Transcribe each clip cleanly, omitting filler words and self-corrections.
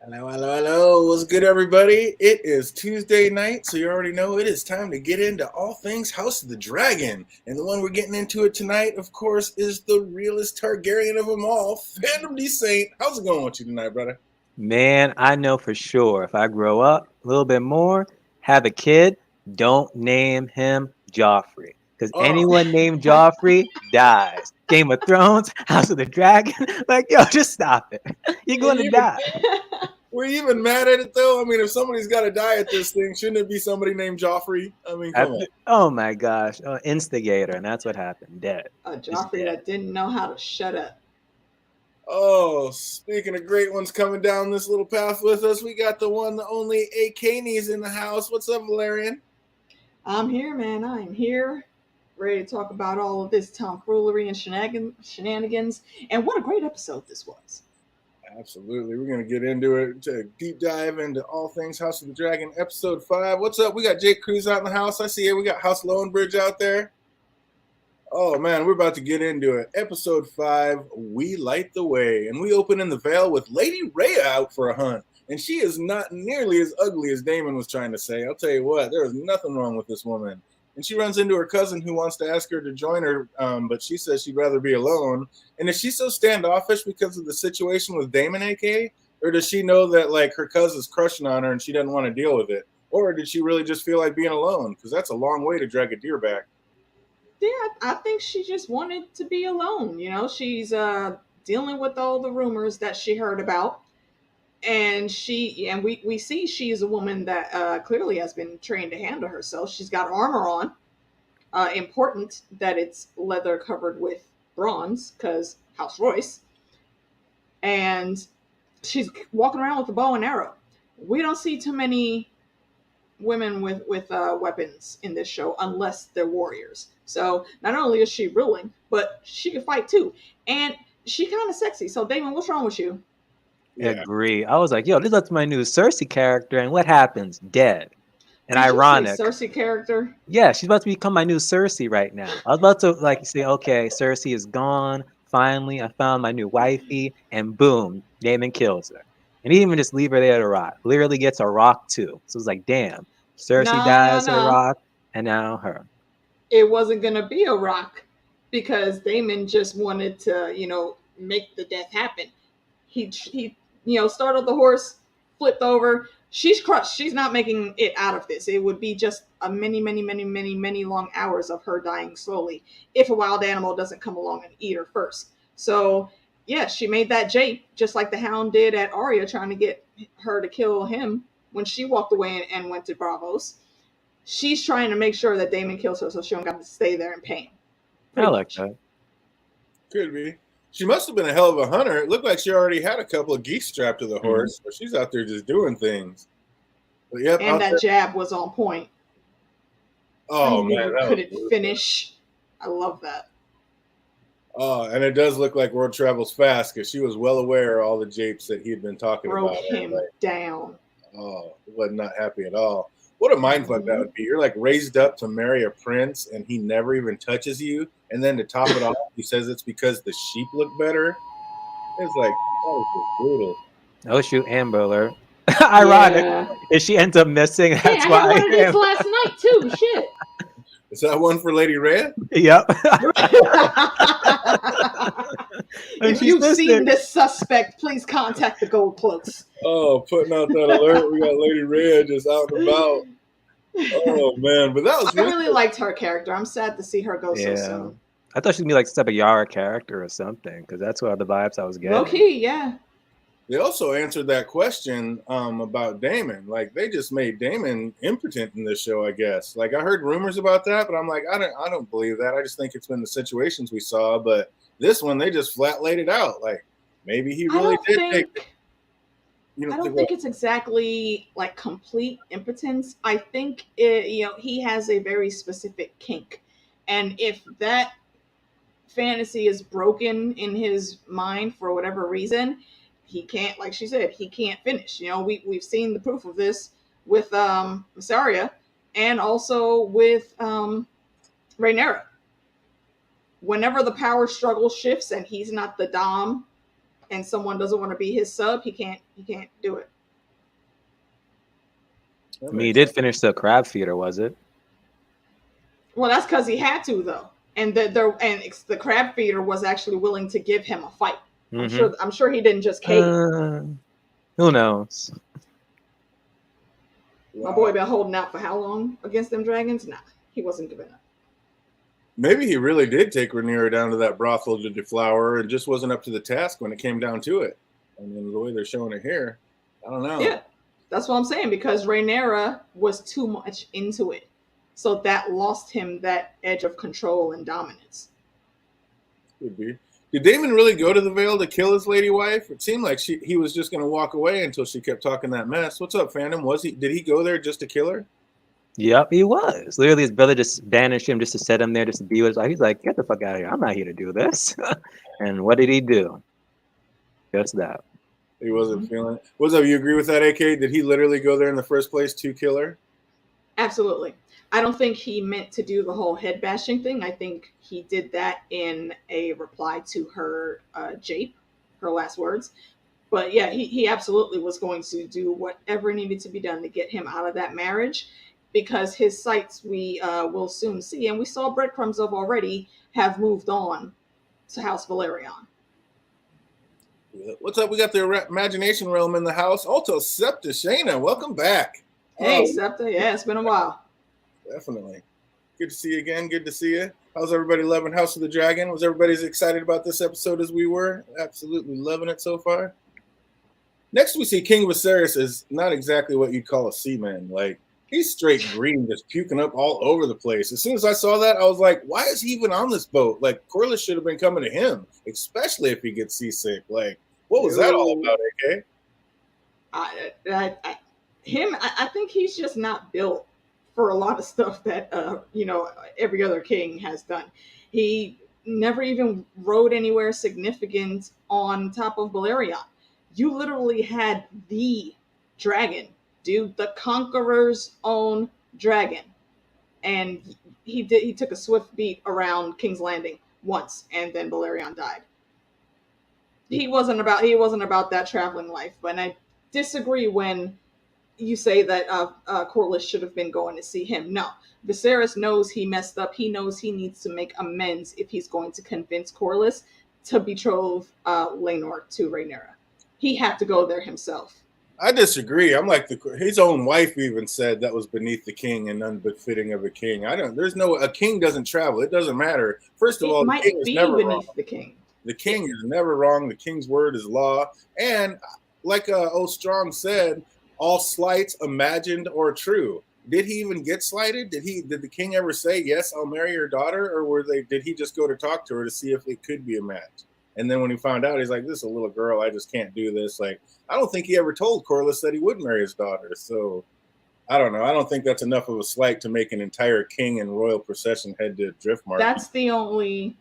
Hello, hello, hello. What's good, everybody? It is Tuesday night, so you already know it is time to get into all things House of the Dragon. And the one we're getting into it tonight, of course, is the realest Targaryen of them all, Phantom D. Saint. How's it going with you tonight, brother? Man, I know for sure if I grow up a little bit more, have a kid, don't name him Joffrey. Because Oh, anyone named Joffrey dies. Game of Thrones, House of the Dragon, like, yo, just stop it. You're were going to you even die. were you even mad at it though? I mean, if somebody's got to die at this thing, shouldn't it be somebody named Joffrey? I mean, come on. Oh my gosh, instigator, and that's what happened. Dead. A Just Joffrey dead. that didn't know how to shut up. Oh, speaking of great ones coming down this little path with us, we got the one, the only Akaney's in the house. What's up, Valerian? I'm here, man. I am here, ready to talk about all of this tomfoolery and shenanigans. And what a great episode this was. Absolutely. We're going to get into it to deep dive into all things House of the Dragon, episode 5. What's up? We got Jake Cruz out in the house. I see it. We got House Lowenbridge out there. Oh, man, we're about to get into it. Episode 5, We Light the Way. And we open in the Vale with Lady Rhea out for a hunt. And she is not nearly as ugly as Damon was trying to say. I'll tell you what, there is nothing wrong with this woman. And she runs into her cousin who wants to ask her to join her, but she says she'd rather be alone. And is she so standoffish because of the situation with Damon, AK? Or does she know that like her cousin's crushing on her and she doesn't want to deal with it? Or did she really just feel like being alone? Because that's a long way to drag a deer back. Yeah, I think she just wanted to be alone. You know, she's dealing with all the rumors that she heard about. And we see she is a woman that clearly has been trained to handle herself. She's got armor on. Important that it's leather covered with bronze because House Royce. And she's walking around with a bow and arrow. We don't see too many women with weapons in this show unless they're warriors. So not only is she ruling, but she can fight too, and she kind of sexy. So Damon, what's wrong with you? Yeah. Agree. I was like, yo, this is my new Cersei character, and what happens? Dead. And Did you say ironic. Cersei character? Yeah, she's about to become my new Cersei right now. I was about to like say, okay, Cersei is gone. Finally, I found my new wifey, and boom, Daemon kills her. And he didn't even just leave her there to rot. Literally gets a rock too. So it's like, damn, Cersei No, no, dies a no. rock, and now her. It wasn't gonna be a rock because Damon just wanted to, make the death happen. He startled the horse, flipped over. She's crushed. She's not making it out of this. It would be just a many long hours of her dying slowly if a wild animal doesn't come along and eat her first. So yeah, she made that jape just like the Hound did at Arya, trying to get her to kill him when she walked away and went to Bravos. She's trying to make sure that Damon kills her so she don't have to stay there in pain. I Pretty like much. that. Could be. She must have been a hell of a hunter. It looked like she already had a couple of geese strapped to the horse, but she's out there just doing things. But yep, And that jab was on point. Oh I man, that couldn't was finish. I love that. Oh, and it does look like word travels fast because she was well aware of all the japes that he had been talking Broke about. him Like, down. oh, was not happy at all. What a mindfuck that would be. You're like raised up to marry a prince, and he never even touches you. And then to top it off, he says it's because the sheep look better. It's like that was just brutal. Oh shoot, Amber Alert. Ironic. Yeah. If she ends up missing, Hey, that's I why. had one of these last night too. Shit. Is that one for Lady Rhea? Yep. If you've seen this suspect, please contact the Gold Cloaks. Oh, putting out that alert. We got Lady Rhea just out and about. Oh man, but that was I really liked her character. I'm sad to see her go so Yeah. soon. I thought she'd be like some type of Yara character or something, because that's what the vibes I was getting. Low key, yeah. They also answered that question about Damon. Like they just made Damon impotent in this show, I guess. Like I heard rumors about that, but I'm like, I don't believe that. I just think it's been the situations we saw. But this one, they just flat laid it out. Like maybe he really did take. I don't think it's exactly like complete impotence. I think he has a very specific kink, and if that fantasy is broken in his mind for whatever reason, he can't, like she said, he can't finish. We've seen the proof of this with Mysaria and also with Rhaenyra. Whenever the power struggle shifts and he's not the dom and someone doesn't want to be his sub, he can't do it. I mean, he did finish the crab feeder, was it? Well, that's because he had to, though, and the crab feeder was actually willing to give him a fight. Mm-hmm. I'm sure he didn't just cave. Who knows? My boy been holding out for how long against them dragons? Nah, he wasn't giving up. Maybe he really did take Rhaenyra down to that brothel to deflower and just wasn't up to the task when it came down to it. I mean, the way they're showing it here, I don't know. Yeah, that's what I'm saying, because Rhaenyra was too much into it. So that lost him that edge of control and dominance. Could be. Did Daemon really go to the Vale to kill his lady wife? It seemed like he was just going to walk away until she kept talking that mess. What's up, fandom? Did he go there just to kill her? Yep, he was. Literally, his brother just banished him just to set him there, just to be with his wife. He's like, get the fuck out of here. I'm not here to do this. And what did he do? Just that. He wasn't feeling it. What's up? You agree with that, AK? Did he literally go there in the first place to kill her? Absolutely. I don't think he meant to do the whole head bashing thing. I think he did that in a reply to her jape, her last words. But yeah, he absolutely was going to do whatever needed to be done to get him out of that marriage, because his sights, we will soon see, and we saw breadcrumbs of already, have moved on to House Valerion. What's up? We got the Imagination Realm in the house. Also, Septa Shayna, welcome back. Hey, Septa. Yeah, it's been a while. Definitely. Good to see you again. Good to see you. How's everybody loving House of the Dragon? Was everybody as excited about this episode as we were? Absolutely loving it so far. Next, we see King Viserys is not exactly what you'd call a seaman. Like, he's straight green, just puking up all over the place. As soon as I saw that, I was like, why is he even on this boat? Like, Corlys should have been coming to him, especially if he gets seasick. Like, what was that all about, AK? I think he's just not built for a lot of stuff that every other king has done. He never even rode anywhere significant on top of Balerion. You literally had the dragon, dude, the Conqueror's own dragon, and he took a swift beat around King's Landing once, and then Balerion died. He wasn't about that traveling life. But I disagree when you say that Corlys should have been going to see him. No, Viserys knows he messed up. He knows he needs to make amends if he's going to convince Corlys to betroth Laenor to Rhaenyra. He had to go there himself. I disagree. I'm like his own wife even said that was beneath the king and unbefitting of a king. A king doesn't travel. It doesn't matter. First of all, the king is never wrong. The king. The king is never wrong. The king's word is law. And like O Strong said, all slights imagined or true. Did he even get slighted? Did the king ever say, yes, I'll marry your daughter? Or did he just go to talk to her to see if it could be a match? And then when he found out, he's like, this is a little girl. I just can't do this. Like, I don't think he ever told Corlys that he would marry his daughter. So I don't know. I don't think that's enough of a slight to make an entire king and royal procession head to Driftmark. That's the only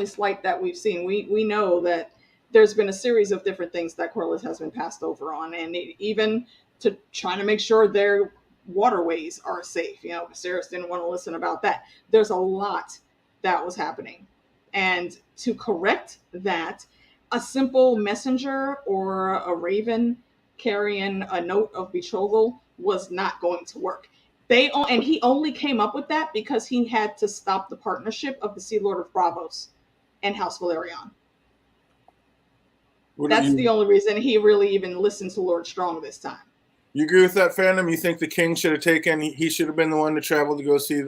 slight that we've seen. We know that there's been a series of different things that Corlys has been passed over on, and even to trying to make sure their waterways are safe. Viserys didn't want to listen about that. There's a lot that was happening. And to correct that, a simple messenger or a raven carrying a note of betrothal was not going to work. And he only came up with that because he had to stop the partnership of the Sea Lord of Braavos and House Valerion. That's the only reason he really even listened to Lord Strong this time. You agree with that, fandom? You think the king should have he should have been the one to travel to go see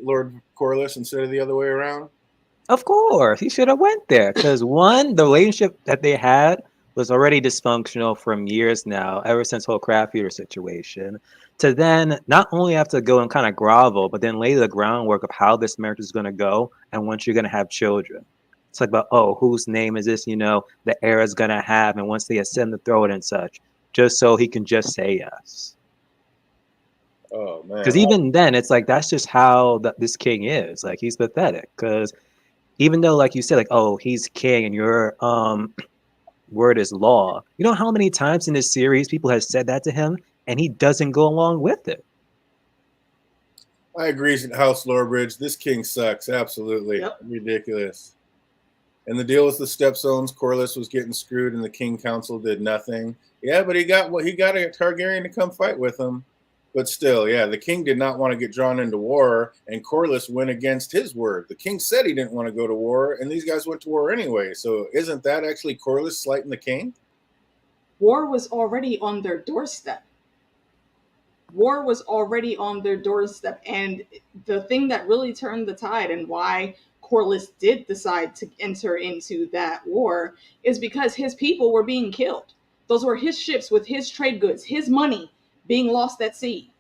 Lord Corlys instead of the other way around? Of course, he should have went there because one, the relationship that they had was already dysfunctional from years now, ever since the whole crab feeder situation. To then not only have to go and kind of grovel, but then lay the groundwork of how this marriage is going to go and once you're going to have children. It's like about, whose name is this, the heir is going to have, and once they ascend the throne and such, just so he can just say yes. Oh, man. Because even then, it's like, that's just how this king is. Like, he's pathetic. Because even though, like you said, like, he's king and your word is law. You know how many times in this series people have said that to him and he doesn't go along with it? I agree, House Lordbridge. This king sucks. Absolutely. Yep. Ridiculous. And the deal with the stepstones, Corlys was getting screwed, and the King Council did nothing. Yeah, but he got a Targaryen to come fight with him. But still, yeah, the king did not want to get drawn into war, and Corlys went against his word. The king said he didn't want to go to war, and these guys went to war anyway. So isn't that actually Corlys slighting the king? War was already on their doorstep. War was already on their doorstep. And the thing that really turned the tide and why Corlys did decide to enter into that war is because his people were being killed. Those were his ships with his trade goods, his money being lost at sea.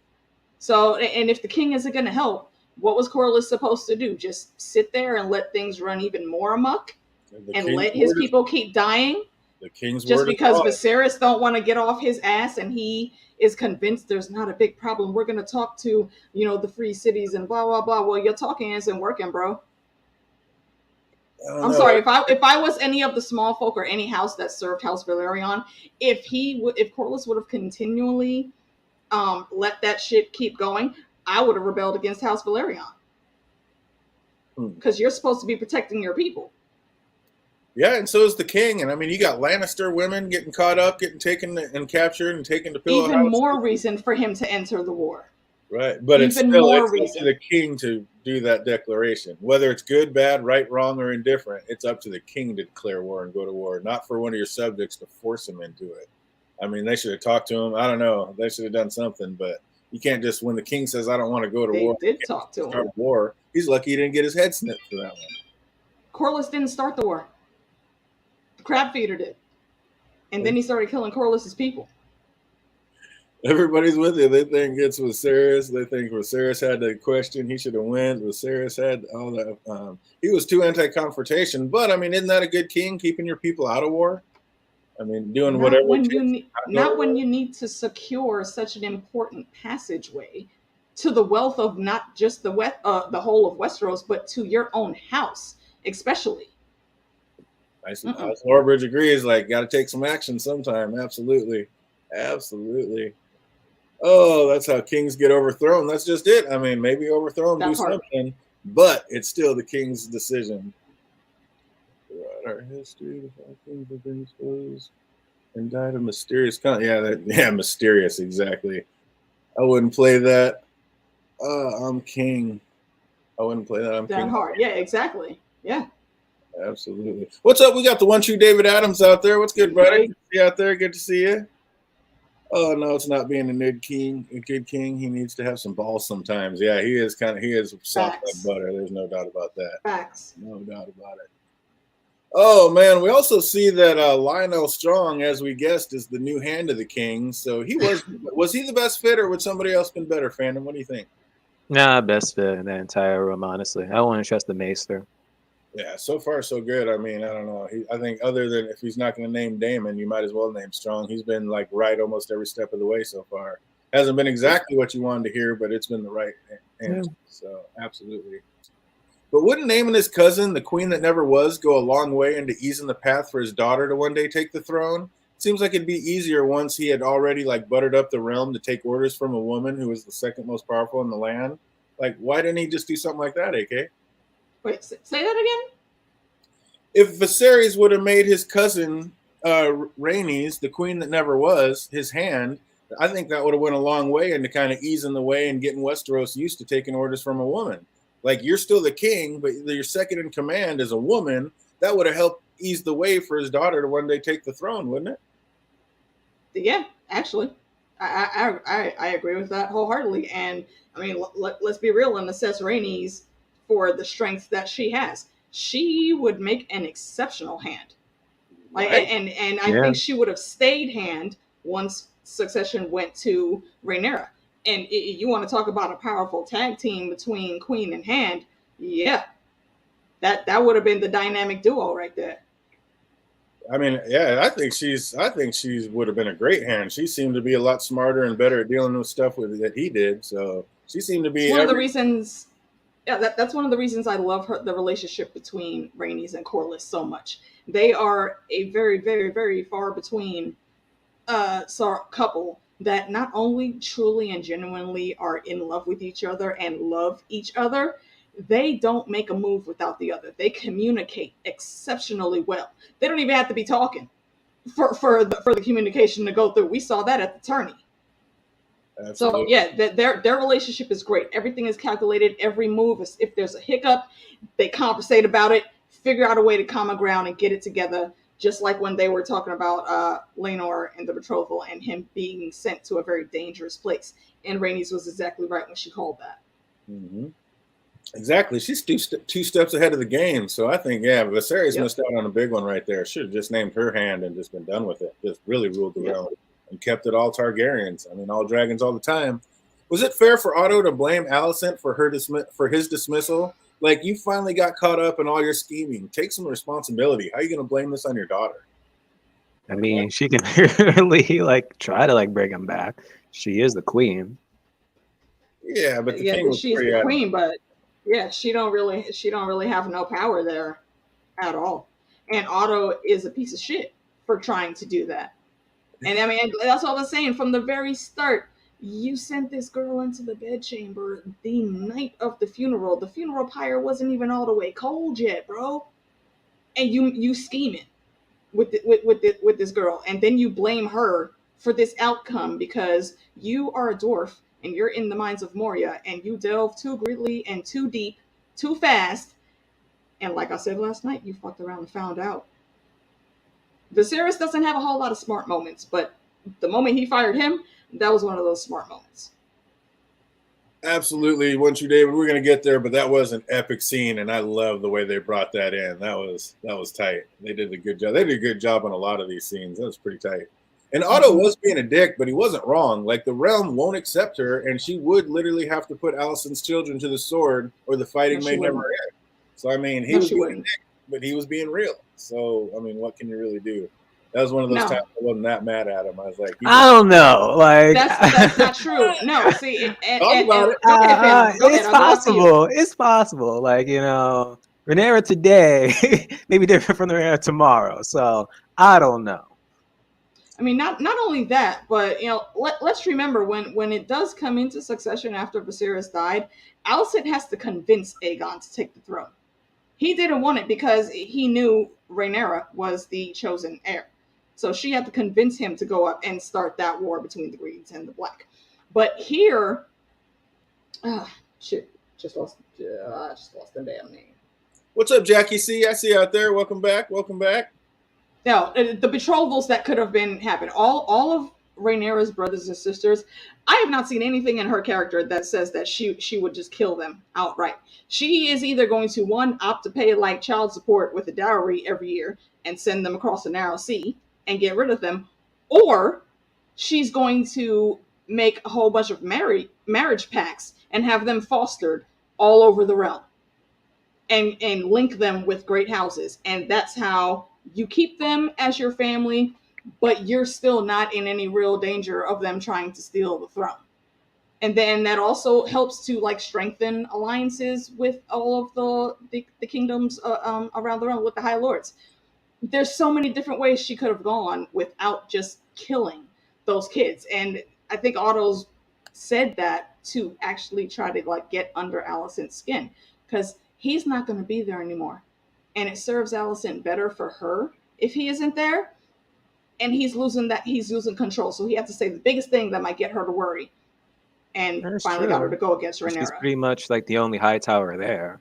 So, and if the king isn't going to help, what was Corlys supposed to do? Just sit there and let things run even more amok and let his people keep dying? The king's just word because Viserys don't want to get off his ass and he is convinced there's not a big problem. We're going to talk to, the free cities and blah, blah, blah. Well, your talking isn't working, bro. I'm sorry. If I was any of the small folk or any house that served House Valyrian, if Corlys would have continually let that shit keep going, I would have rebelled against House Valyrian. Because you're supposed to be protecting your people. Yeah, and so is the king. And I mean, you got Lannister women getting caught up, getting taken and captured and taken to Pillow Even House. more reason for him to enter the war. Right, but it's still up to the king to do that declaration. Whether it's good, bad, right, wrong, or indifferent, it's up to the king to declare war and go to war, not for one of your subjects to force him into it. I mean, they should have talked to him. I don't know. They should have done something, but you can't just, when the king says, I don't want to go to war. They did talk to him. War. He's lucky he didn't get his head snipped for that one. Corlys didn't start the war. The crab feeder did. And then he started killing Corlys's people. Everybody's with you. They think it's Viserys. They think Viserys had the question. He should have went. Viserys had all that. He was too anti-confrontation. But, I mean, isn't that a good king, keeping your people out of war? I mean, doing whatever. When you need to secure such an important passageway to the wealth of not just the whole of Westeros, but to your own house, especially. Lawbridge agrees. Like, got to take some action sometime. Absolutely. Oh, that's how kings get overthrown. That's just it. I mean, maybe overthrow them, do something, but it's still the king's decision. Throughout our history, the five kings have been exposed and died of mysterious mysterious, exactly. I wouldn't play that. I'm king. I wouldn't play that. I'm that king. Hard. Yeah, exactly. Yeah. Absolutely. What's up? We got the one true David Adams out there. What's good, buddy? Good to see you out there. Good to see you. Oh no, it's not being a good king. He needs to have some balls sometimes. Yeah, he is soft like butter. There's no doubt about that. Facts. No doubt about it. Oh man, we also see that Lionel Strong, as we guessed, is the new hand of the king. So he was he the best fit, or would somebody else been better, Fandom? What do you think? Nah, best fit in the entire room, honestly. I wouldn't trust the Maester. Yeah, so far so good. I mean, I don't know. I think other than if he's not going to name Daemon, you might as well name Strong. He's been like right almost every step of the way so far. Hasn't been exactly what you wanted to hear, but it's been the right answer. Yeah. So absolutely. But wouldn't naming his cousin, the queen that never was, go a long way into easing the path for his daughter to one day take the throne? Seems like it'd be easier once he had already like buttered up the realm to take orders from a woman who was the second most powerful in the land. Like, why didn't he just do something like that, AK? Wait, say that again? If Viserys would have made his cousin Rhaenys, the queen that never was, his hand, I think that would have went a long way into kind of easing the way and getting Westeros used to taking orders from a woman. Like, you're still the king, but your second in command is a woman. That would have helped ease the way for his daughter to one day take the throne, wouldn't it? Yeah, actually. I agree with that wholeheartedly. And, I mean, let's be real and assess Rhaenys for the strengths that she has. She would make an exceptional hand. Like, right. And I think she would have stayed hand once succession went to Rhaenyra. And you want to talk about a powerful tag team between Queen and Hand? Yeah, that would have been the dynamic duo right there. I mean, yeah, I think she would have been a great hand. She seemed to be a lot smarter and better at dealing with stuff that he did. So she seemed to be one of the reasons. Yeah, that's one of the reasons I love the relationship between Rhaenys and Corlys so much. They are a very, very, very far between couple that not only truly and genuinely are in love with each other and love each other, they don't make a move without the other. They communicate exceptionally well. They don't even have to be talking for the communication to go through. We saw that at the tourney. So Absolutely. yeah, their relationship is great. Everything is calculated. Every move is, if there's a hiccup, they conversate about it, figure out a way to common ground and get it together. Just like when they were talking about Lenore and the betrothal and him being sent to a very dangerous place. And Rhaenys was exactly right when she called that. Mm-hmm. Exactly. She's two steps ahead of the game. So I think, yeah, Viserys Yep. missed out on a big one right there. Should have just named her hand and just been done with it. Just really ruled the Yep. realm and kept it all Targaryens. I mean, all dragons all the time. Was it fair for Otto to blame Alicent for his dismissal? Like, you finally got caught up in all your scheming. Take some responsibility. How are you going to blame this on your daughter? I mean, she can really like try to like bring him back. She is the queen. Yeah, but the Yeah, king was she's pretty the adamant. queen, but yeah, she don't really have no power there at all. And Otto is a piece of shit for trying to do that. And I mean, that's what I was saying from the very start. You sent this girl into the bedchamber the night of the funeral. The funeral pyre wasn't even all the way cold yet, bro. And you scheming with this girl, and then you blame her for this outcome because you are a dwarf and you're in the mines of Moria and you delve too greedily and too deep, too fast. And like I said last night, you fucked around and found out. Viserys doesn't have a whole lot of smart moments, but the moment he fired him, that was one of those smart moments. Absolutely. Once you, David, we're going to get there, but that was an epic scene, and I love the way they brought that in. That was tight. They did a good job. They did a good job on a lot of these scenes. That was pretty tight. And Otto was being a dick, but he wasn't wrong. Like, the realm won't accept her, and she would literally have to put Alicent's children to the sword, or the fighting No, may she never wouldn't. end. So I mean, he No, was she being a wouldn't. dick, but he was being real. So I mean, what can you really do? That was one of those No, times I wasn't that mad at him. I was like, he I just don't know. Like, that's not true. No, see, talk about and it. go ahead, Phantom. Go ahead. it's I'll go after you. possible. It's possible. Like, you know, Rhaenyra today may be different from the Rhaenyra tomorrow. So I don't know. I mean, not only that, but let's remember when it does come into succession after Viserys died, Alicent has to convince Aegon to take the throne. He didn't want it because he knew Rhaenyra was the chosen heir, so she had to convince him to go up and start that war between the Greens and the Black. But here, shit, I just lost the damn name. What's up, Jackie C? I see you out there. Welcome back. Welcome back. No, the betrothals that could have been happened. All of Rhaenyra's brothers and sisters. I have not seen anything in her character that says that she would just kill them outright. She is either going to one opt to pay like child support with a dowry every year and send them across the narrow sea and get rid of them, or she's going to make a whole bunch of marriage pacts and have them fostered all over the realm and link them with great houses, and that's how you keep them as your family, but you're still not in any real danger of them trying to steal the throne. And then that also helps to like strengthen alliances with all of the kingdoms around the realm with the High Lords. There's so many different ways she could have gone without just killing those kids, and I think Otto's said that to actually try to like get under Alicent's skin because he's not going to be there anymore, and it serves Alicent better for her if he isn't there, and he's losing control. So he had to say the biggest thing that might get her to worry, and That's finally got her true. to go against She's Rhaenyra. pretty much like the only high tower there.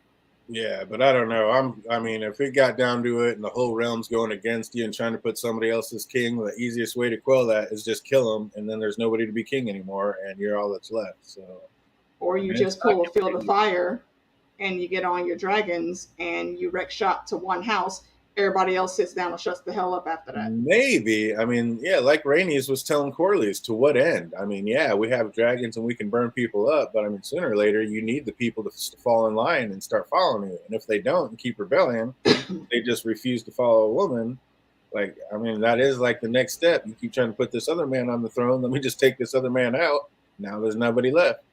Yeah, but I don't know. I mean, if it got down to it and the whole realm's going against you and trying to put somebody else as king, the easiest way to quell that is just kill them, and then there's nobody to be king anymore, and you're all that's left. So, Or I you mean, it's just not pull a field of gonna fire and you get on your dragons and you wreck shop to one house. Everybody else sits down and shuts the hell up after that. maybe. I mean, yeah, like Rhaenys was telling Corlys, to what end? I mean, yeah, we have dragons and we can burn people up, but I mean, sooner or later, you need the people to fall in line and start following you. And if they don't and keep rebelling, they just refuse to follow a woman. Like, I mean, that is like the next step. You keep trying to put this other man on the throne, let me just take this other man out. Now there's nobody left.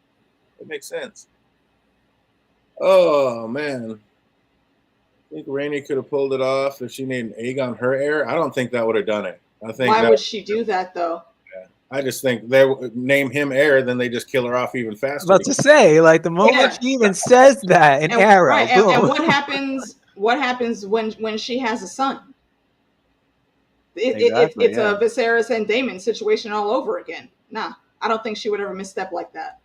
It makes sense. Oh man, I think Rainey could have pulled it off if she named Aegon her heir. I don't think that would have done it. I think Why that would she do that though? I just think they name him heir, then they just kill her off even I was faster. about to say, like the moment Yeah. she even says that, an arrow, Right. boom. And what happens? What happens when she has a son? Exactly, It's yeah. a Viserys and Daemon situation all over again. Nah, I don't think she would ever misstep like that.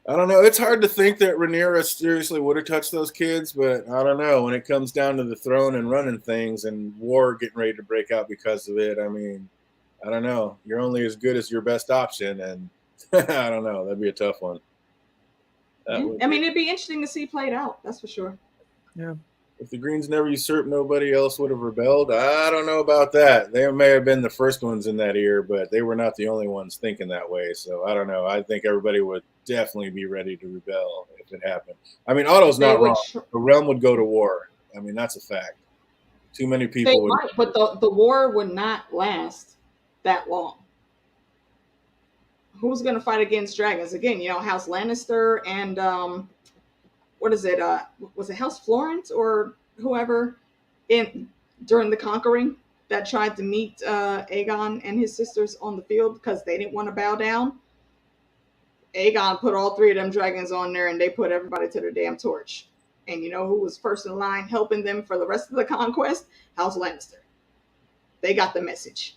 I don't know. It's hard to think that Rhaenyra seriously would have touched those kids, but I don't know. When it comes down to the throne and running things and war getting ready to break out because of it, I mean, I don't know. You're only as good as your best option, and I don't know. That'd be a tough one. That Yeah. would I be. mean, it'd be interesting to see played out. That's for sure. Yeah. If the Greens never usurped, nobody else would have rebelled. I don't know about that. They may have been the first ones in that ear, but they were not the only ones thinking that way. So I don't know. I think everybody would definitely be ready to rebel if it happened. I mean, Otto's They not would. wrong. The realm would go to war. I mean, that's a fact. Too many They people would. might, but the war would not last that long. Who's going to fight against dragons again? You know, House Lannister and what is it? Was it House Florence or whoever in during the conquering that tried to meet Aegon and his sisters on the field because they didn't want to bow down? Aegon put all three of them dragons on there, and they put everybody to their damn torch. And you know who was first in line helping them for the rest of the conquest? House Lannister. They got the message.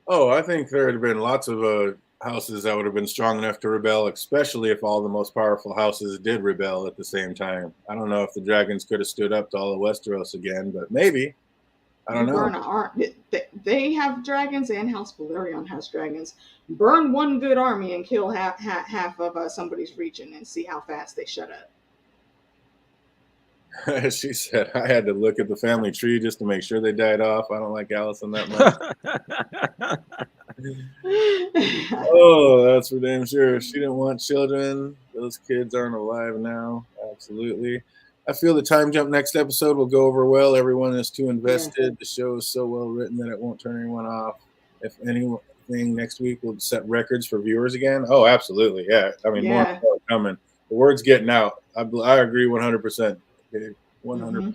Oh, I think there would have been lots of houses that would have been strong enough to rebel, especially if all the most powerful houses did rebel at the same time. I don't know if the dragons could have stood up to all of Westeros again, but maybe. I don't You know. burn an army. They have dragons, and House Valerion has dragons. Burn one good army and kill half of somebody's region, and see how fast they shut up. She said, I had to look at the family tree just to make sure they died off. I don't like Allison that much. Oh, that's for damn sure. She didn't want children. Those kids aren't alive now. Absolutely. I feel the time jump next episode will go over well. Everyone is too invested. The show is so well written that it won't turn anyone off. If anything, next week will set records for viewers again. Oh, absolutely. Yeah. I mean, more Yeah. and more coming. The word's getting out. I agree 100%. 100%. Mm-hmm.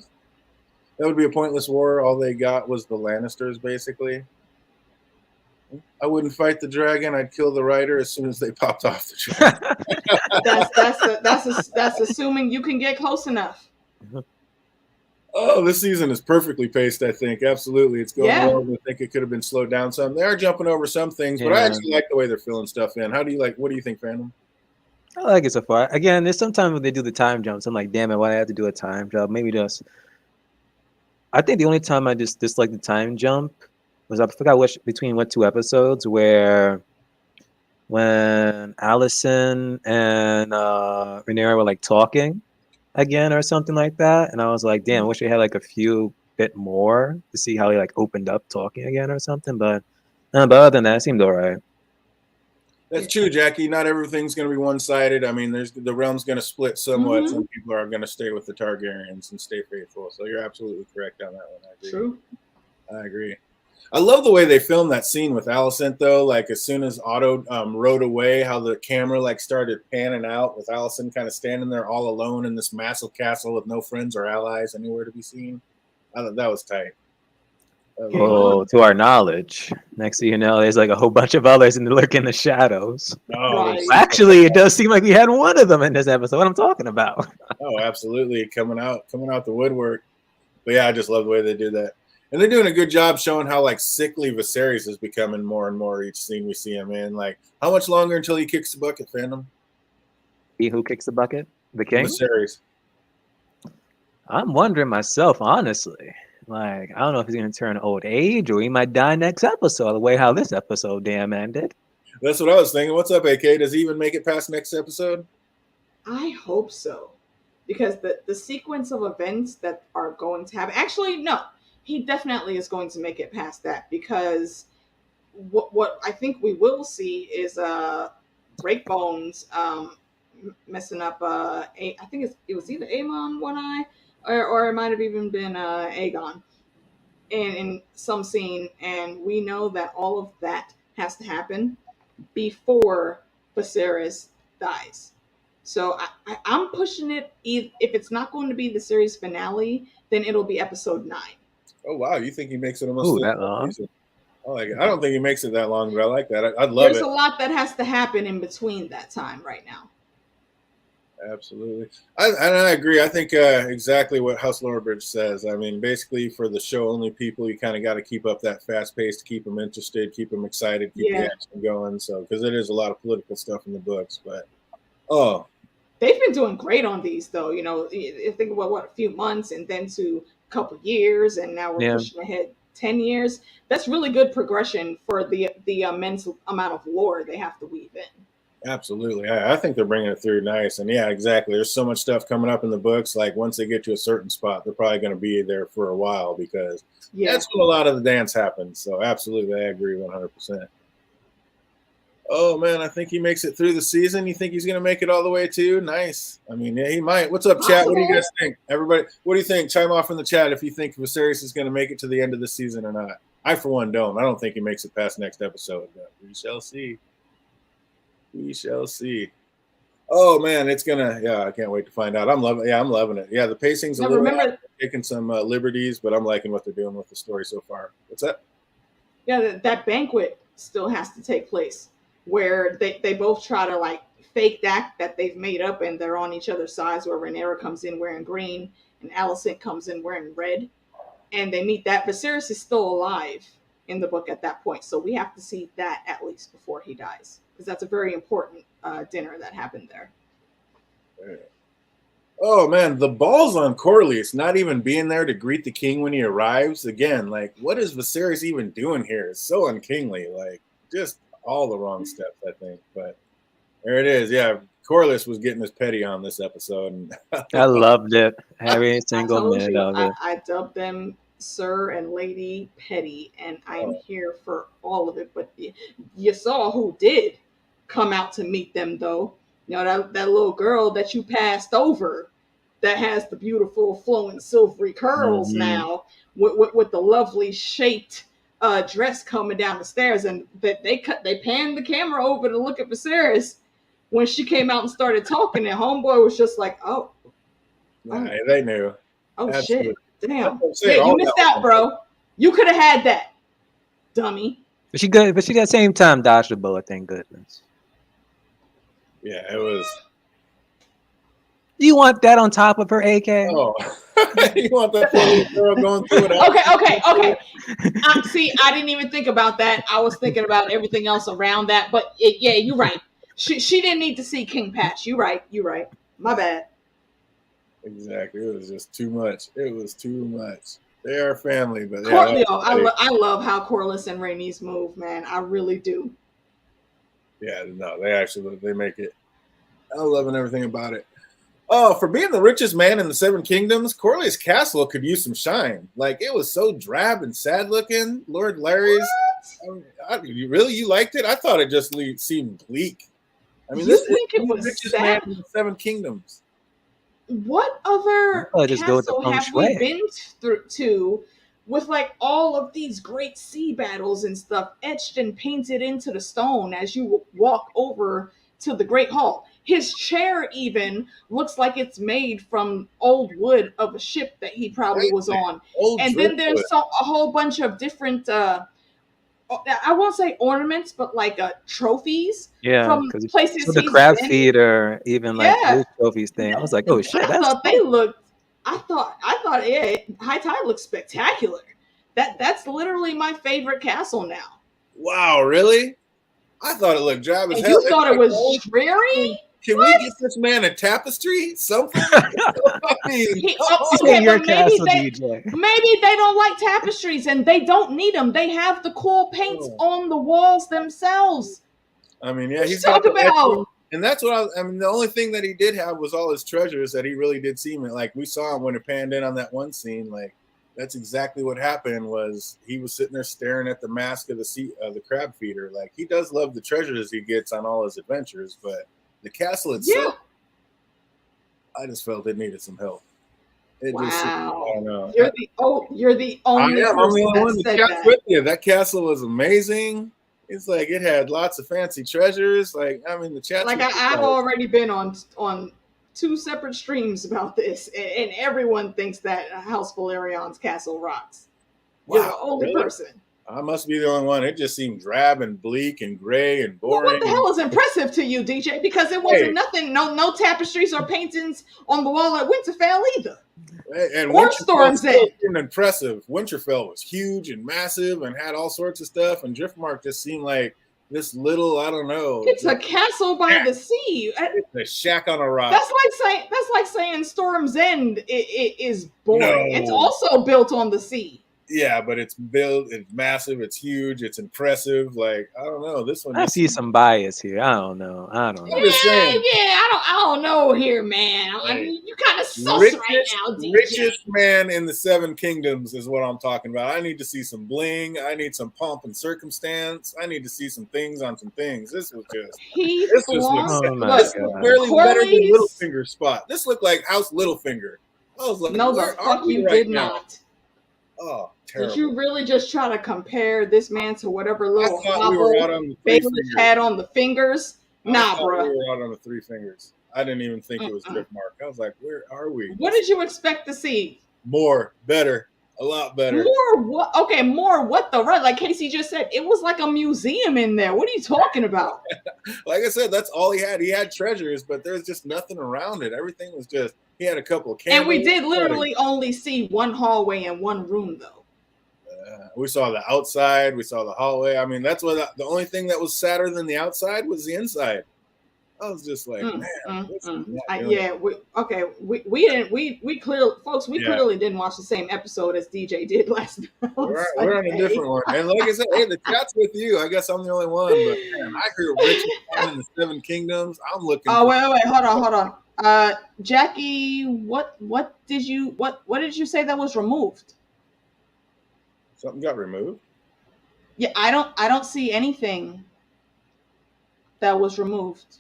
That would be a pointless war. All they got was the Lannisters, basically. I wouldn't fight the dragon. I'd kill the rider as soon as they popped off the dragon. That's assuming you can get close enough. Oh, this season is perfectly paced, I think. Absolutely. It's going well. I think it could have been slowed down some. They are jumping over some things, but I actually like the way they're filling stuff in. What do you think, Phantom? I like it so far. Again, there's sometimes when they do the time jumps, I'm like, damn it, why do I have to do a time jump? Maybe just. I think the only time I just disliked the time jump was I forgot between what two episodes where when Allison and Rhaenyra were like talking again or something like that, and I was like, damn, I wish they had like a few bit more to see how he like opened up talking again or something. But other than that, it seemed alright. That's true, Jackie. Not everything's going to be one-sided. I mean, the realm's going to split somewhat. Mm-hmm. Some people are going to stay with the Targaryens and stay faithful. So you're absolutely correct on that one. I agree. True. I agree. I love the way they filmed that scene with Alicent, though. Like, as soon as Otto rode away, how the camera, like, started panning out with Alicent kind of standing there all alone in this massive castle with no friends or allies anywhere to be seen. I thought that was tight. Oh, to our knowledge. Next thing you know, there's like a whole bunch of others in the lurk in the shadows. Oh, right. Actually, it does seem like we had one of them in this episode. What I'm talking about. Oh, absolutely. Coming out the woodwork. But yeah, I just love the way they do that. And they're doing a good job showing how like sickly Viserys is becoming more and more each scene we see him in. Like, how much longer until he kicks the bucket, Phantom? He who kicks the bucket? The king? Viserys. I'm wondering myself, honestly. Like, I don't know if he's going to turn old age or he might die next episode, the way how this episode damn ended. That's what I was thinking. What's up, AK? Does he even make it past next episode? I hope so. Because the sequence of events that are going to happen... Actually, no. He definitely is going to make it past that. Because what I think we will see is Breakbones messing up... I think it was either Aemon One Eye or it might have even been Aegon in some scene, and we know that all of that has to happen before Viserys dies. So I'm pushing it. If it's not going to be the series finale, then it'll be episode 9. Oh wow, you think he makes it almost that long? I like it. I don't think he makes it that long, but I like that. I'd love There's it. a lot that has to happen in between that time right now. Absolutely. I agree. I think exactly what House Lowerbridge says. I mean, basically, for the show only people, you kind of got to keep up that fast pace to keep them interested, keep them excited, keep the Yeah. action going. So, because it is a lot of political stuff in the books, but oh, They've been doing great on these, though. You know, think about what, a few months and then to a couple years, and now we're Yeah. pushing ahead 10 years. That's really good progression for the immense amount of lore they have to weave in. absolutely. I think they're bringing it through nice. And yeah, exactly. There's so much stuff coming up in the books. Like once they get to a certain spot, they're probably going to be there for a while because Yeah. that's when a lot of the dance happens. So absolutely, I agree 100%. Oh man, I think he makes it through the season. You think he's going to make it all the way too? Nice. I mean, yeah, he might. What's up, chat? What do you guys think? Everybody, what do you think? Chime off in the chat if you think Viserys is going to make it to the end of the season or not. I, for one, don't. I don't think he makes it past next episode, but we shall see. We shall see. Oh man, it's gonna. Yeah, I can't wait to find out. I'm loving. Yeah, I'm loving it. Yeah, the pacing's a Now little. remember, Taking some liberties, but I'm liking what they're doing with the story so far. What's that? yeah, that banquet still has to take place where they both try to like fake that they've made up and they're on each other's sides, where Rhaenyra comes in wearing green and Alicent comes in wearing red, and they meet that. Viserys is still alive in the book at that point, so we have to see that at least before he dies, because that's a very important dinner that happened there. Oh man, the balls on Corlys not even being there to greet the king when he arrives. Again, like what is Viserys even doing here? It's so unkingly. Like just all the wrong steps, I think. But there it is. Yeah, Corlys was getting his petty on this episode. And I loved it. Every I single told minute you, of it. I dubbed them Sir and Lady Petty, and I am here for all of it. But you saw who did come out to meet them, though. You know, that little girl that you passed over that has the beautiful flowing silvery curls now with the lovely shaped dress coming down the stairs. And that they panned the camera over to look at Viserys when she came out and started talking, and homeboy was just like, oh. They knew. Oh, Absolutely. shit. Damn. Saying, Yeah, you missed out, bro. You could have had that, dummy. But she good. But she got the same time dodged the bullet. Thank goodness. Yeah, it was. You want that on top of her AK? Oh, you want that poor little girl going through it? Okay. See, I didn't even think about that. I was thinking about everything else around that. But yeah, you're right. She didn't need to see King Patch. You're right. My bad. Exactly. It was just too much. It was too much. They are family, but I love how Corlys and Rhaenys move, man. I really do. Yeah, no, they make it. I'm loving everything about it. Oh, for being the richest man in the Seven Kingdoms, Corlys Castle could use some shine. Like it was so drab and sad looking. Lord Larry's. You liked it? I thought it just seemed bleak. I mean, you think it was richest sad? man in the Seven Kingdoms. What other castle have we been to with like all of these great sea battles and stuff etched and painted into the stone as you walk over to the Great Hall? His chair even looks like it's made from old wood of a ship that he probably was on. And then there's a whole bunch of different I won't say ornaments, but like trophies from places. So the crab feeder, even like those trophies thing. I was like, oh shit! I thought they looked. I thought, yeah, High Tide looks spectacular. That's literally my favorite castle now. Wow, really? I thought it looked drab as hell. You thought it was dreary? Can we get this man a tapestry? Something? Maybe they don't like tapestries and they don't need them. They have the cool paints on the walls themselves. I mean, yeah, he's talking about. And that's what I mean, the only thing that he did have was all his treasures that he really did seem like we saw him when it panned in on that one scene. Like that's exactly what happened. Was he was sitting there staring at the mask of the crab feeder. Like he does love the treasures he gets on all his adventures, but the castle itself, I just felt it needed some help. Wow. You're the only I'm the only one that with you. That castle was amazing. It's like it had lots of fancy treasures. Like I mean, the chat. Like I've already been on 2 separate streams about this, and everyone thinks that House Valerion's castle rocks. You're the only person. I must be the only one. It just seemed drab and bleak and gray and Well, boring. what the hell is impressive to you, DJ? Because it wasn't nothing, no tapestries or paintings on the wall at Winterfell either. And Or Winterfell Storm's still End. seemed impressive. Winterfell was huge and massive and had all sorts of stuff. And Driftmark just seemed like this little, I don't know. It's a castle by the sea. It's a shack on a rock. That's like saying Storm's End is boring. No. It's also built on the sea. Yeah, but it's built, it's massive, it's huge, it's impressive. Like, I don't know. This one I see some bias here. I don't know. I'm just saying. I don't know here, man. I mean, you kind of sus right now, DJ. Richest man in the Seven Kingdoms is what I'm talking about. I need to see some bling. I need some pomp and circumstance. I need to see some things on some things. This was just this looks barely better than Littlefinger's spot. This looked like House Littlefinger. I was like, no, the fuck you did not. Oh, terrible. Did you really just try to compare this man to whatever little hobble Baelish had on the fingers? Nah, bro. We were out on the 3 fingers. I didn't even think it was Driftmark. I was like, where are we? What did you expect to see? More, better, a lot better. More what? Okay, more what the right? Like Casey just said, it was like a museum in there. What are you talking about? Like I said, that's all he had. He had treasures, but there's just nothing around it. Everything was just, he had a couple of candles. And we did literally only see one hallway and one room, though. We saw the outside. We saw the hallway. I mean, that's what the only thing that was sadder than the outside was the inside. I was just like, we clearly didn't watch the same episode as DJ did last night. We're on a different one. And like I said, hey, the chat's with you. I guess I'm the only one, but man, I heard Richard in the Seven Kingdoms. I'm looking. Oh, wait, hold on. Jackie, what did you say that was removed? Something got removed? Yeah, I don't see anything that was removed.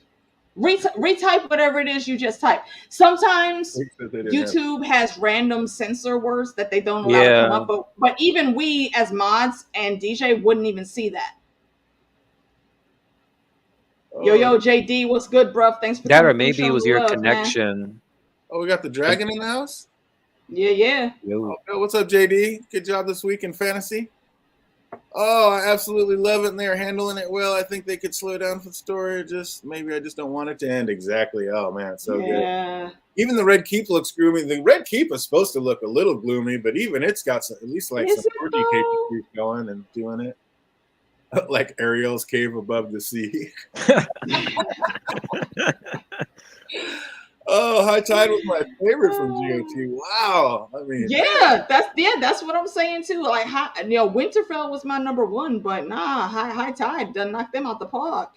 Retype whatever it is you just typed. Sometimes YouTube has random censor words that they don't allow to come up, but even we as mods and DJ wouldn't even see that. Yo, JD, what's good, bruv? Thanks for that, or maybe it was your connection. Man. Oh, we got the dragon in the house? Yeah. Oh, what's up, JD? Good job this week in fantasy. Oh, I absolutely love it, and they're handling it well. I think they could slow down for the story. Maybe I just don't want it to end exactly. Oh man, it's so good. Even the Red Keep looks gloomy. The Red Keep is supposed to look a little gloomy, but even it's got at least like some orgy capabilities going and doing it. Like Ariel's cave above the sea. Oh, High Tide was my favorite from GOT. Wow. I mean, that's what I'm saying too. Like, Winterfell was my number 1, but nah, High Tide done knock them out the park.